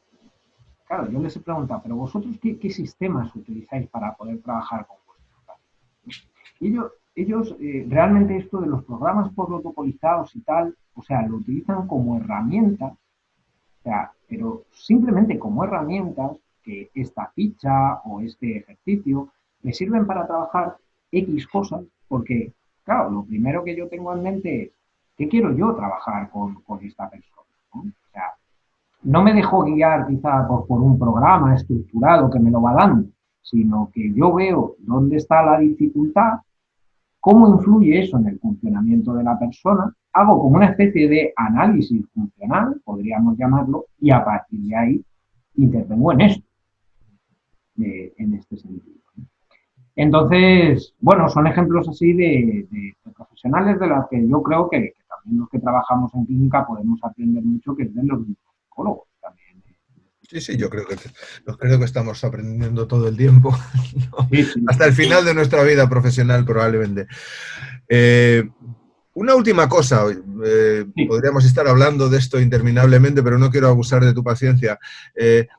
Speaker 2: claro, yo les he preguntado, pero vosotros, ¿qué sistemas utilizáis para poder trabajar con vuestros pacientes? Y ellos realmente esto de los programas protocolizados y tal, o sea, lo utilizan como herramienta, o sea, pero simplemente como herramientas que esta ficha o este ejercicio me sirven para trabajar X cosas, porque, claro, lo primero que yo tengo en mente es, ¿qué quiero yo trabajar con esta persona? ¿No? O sea, no me dejo guiar quizá por un programa estructurado que me lo va dando, sino que yo veo dónde está la dificultad, cómo influye eso en el funcionamiento de la persona, hago como una especie de análisis funcional, podríamos llamarlo, y a partir de ahí intervengo en esto, en este sentido. Entonces, bueno, son ejemplos así de profesionales de los que yo creo que también los que trabajamos en clínica podemos aprender mucho, que es de los psicólogos también.
Speaker 1: Sí, yo creo que estamos aprendiendo todo el tiempo, ¿no?
Speaker 2: Sí, sí,
Speaker 1: Hasta el final de nuestra vida profesional probablemente. Una última cosa,
Speaker 2: sí.
Speaker 1: podríamos estar hablando de esto interminablemente, pero no quiero abusar de tu paciencia.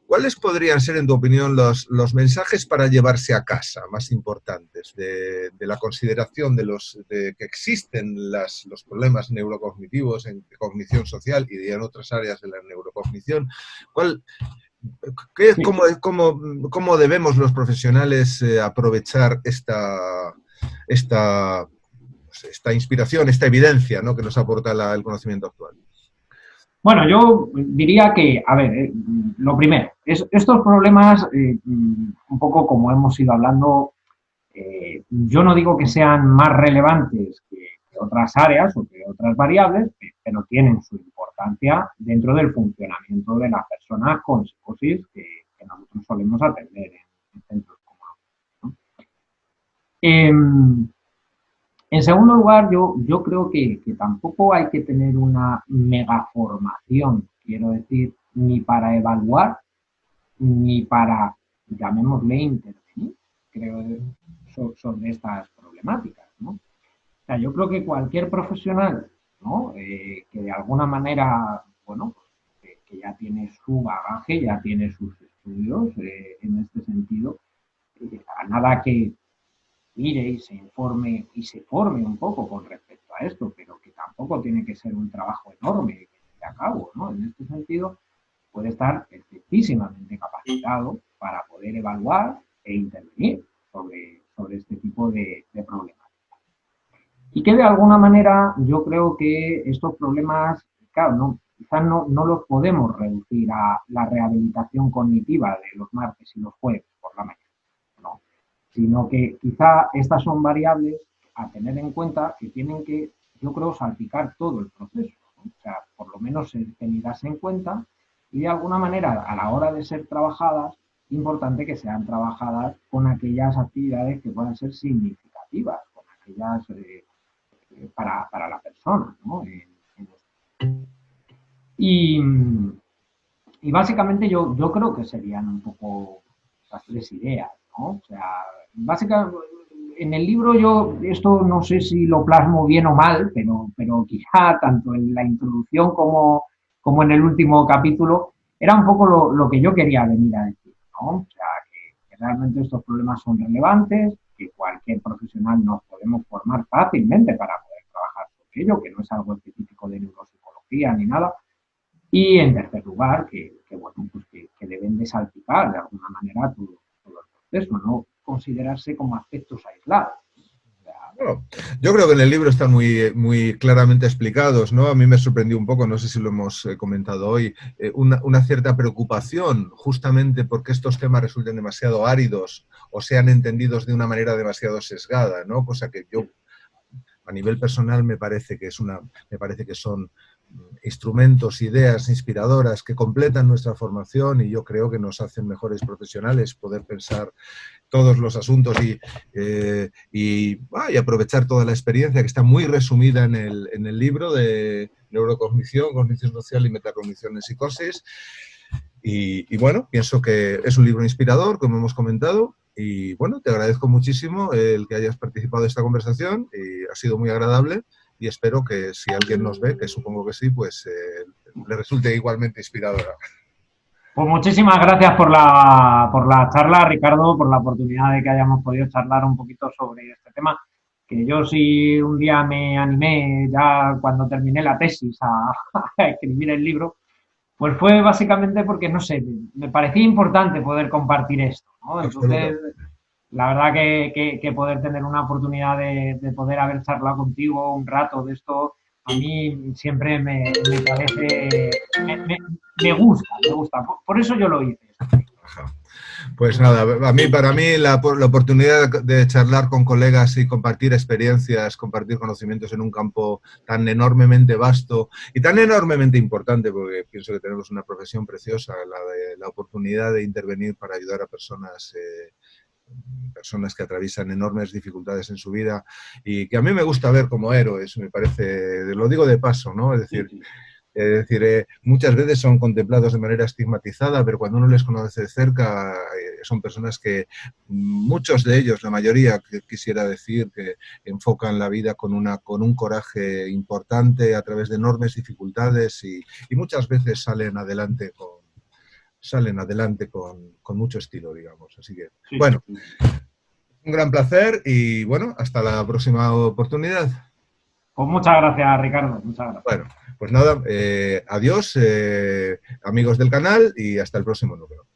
Speaker 1: ¿Cuáles podrían ser, en tu opinión, los mensajes para llevarse a casa más importantes de la consideración de que existen los problemas neurocognitivos en cognición social y en otras áreas de la neurocognición?
Speaker 2: Sí.
Speaker 1: ¿Cómo debemos los profesionales aprovechar esta inspiración, esta evidencia, ¿no?, que nos aporta el conocimiento actual?
Speaker 2: Bueno, yo diría que, a ver, lo primero, estos problemas, un poco como hemos ido hablando, yo no digo que sean más relevantes que otras áreas o que otras variables, pero tienen su importancia dentro del funcionamiento de las personas con psicosis que nosotros solemos atender en centros como los, ¿no? En segundo lugar, yo creo que tampoco hay que tener una mega formación, quiero decir, ni para evaluar, ni para, llamémosle, intervenir, creo, sobre estas problemáticas, ¿no? O sea, yo creo que cualquier profesional, ¿no? Que de alguna manera, bueno, que ya tiene su bagaje, ya tiene sus estudios en este sentido, a nada que mire y se informe y se forme un poco con respecto a esto, pero que tampoco tiene que ser un trabajo enorme que se a cabo, ¿no? En este sentido, puede estar perfectísimamente capacitado para poder evaluar e intervenir sobre este tipo de problemas. Y que de alguna manera yo creo que estos problemas, claro, quizás no los podemos reducir a la rehabilitación cognitiva de los martes y los jueves por la mañana, no, sino que quizá estas son variables a tener en cuenta que tienen que, yo creo, salpicar todo el proceso, ¿no? O sea, por lo menos tenidas en cuenta y de alguna manera a la hora de ser trabajadas, importante que sean trabajadas con aquellas actividades que puedan ser significativas, con aquellas para la persona, ¿no? Y, y básicamente yo creo que serían un poco las tres ideas, ¿no? O sea, básicamente en el libro yo esto no sé si lo plasmo bien o mal, pero quizá tanto en la introducción como en el último capítulo era un poco lo que yo quería venir a decir, ¿no? O sea, que realmente estos problemas son relevantes, que cualquier profesional nos podemos formar fácilmente para poder trabajar sobre ello, que no es algo específico de neuropsicología ni nada. Y en tercer lugar, bueno, pues que deben de salpicar de alguna manera todo el proceso, no considerarse como aspectos aislados. O sea,
Speaker 1: Bueno, yo creo que en el libro están muy claramente explicados, ¿no? A mí me sorprendió un poco, no sé si lo hemos comentado hoy, una cierta preocupación justamente porque estos temas resulten demasiado áridos o sean entendidos de una manera demasiado sesgada, ¿no? Cosa que yo, a nivel personal, me parece que son instrumentos, ideas inspiradoras que completan nuestra formación y yo creo que nos hacen mejores profesionales poder pensar todos los asuntos y aprovechar toda la experiencia que está muy resumida en el libro de neurocognición, cognición social y metacognición en psicosis. Y bueno, pienso que es un libro inspirador, como hemos comentado, y bueno, te agradezco muchísimo el que hayas participado de esta conversación y ha sido muy agradable y espero que si alguien nos ve, que supongo que sí, pues le resulte igualmente inspiradora.
Speaker 2: Pues muchísimas gracias por la charla, Ricardo, por la oportunidad de que hayamos podido charlar un poquito sobre este tema, que yo sí un día me animé ya cuando terminé la tesis a escribir el libro, pues fue básicamente porque, no sé, me parecía importante poder compartir esto, ¿no? Entonces,
Speaker 1: Absoluto.
Speaker 2: la verdad que poder tener una oportunidad de poder haber charlado contigo un rato de esto, a mí siempre me parece, me gusta, me gusta. Por eso yo lo hice.
Speaker 1: Ajá. Pues nada, para mí la oportunidad de charlar con colegas y compartir experiencias, compartir conocimientos en un campo tan enormemente vasto y tan enormemente importante, porque pienso que tenemos una profesión preciosa, la oportunidad de intervenir para ayudar a personas que atraviesan enormes dificultades en su vida y que a mí me gusta ver como héroes, me parece, lo digo de paso, ¿no? Muchas veces son contemplados de manera estigmatizada, pero cuando uno les conoce de cerca, son personas que, muchos de ellos, la mayoría, quisiera decir, que enfocan la vida con un coraje importante a través de enormes dificultades y muchas veces salen adelante con mucho estilo, digamos. Así que,
Speaker 2: Sí,
Speaker 1: bueno,
Speaker 2: sí.
Speaker 1: un gran placer y, bueno, hasta la próxima oportunidad.
Speaker 2: Pues muchas gracias, Ricardo, muchas gracias.
Speaker 1: Bueno, pues nada, adiós, amigos del canal, y hasta el próximo número.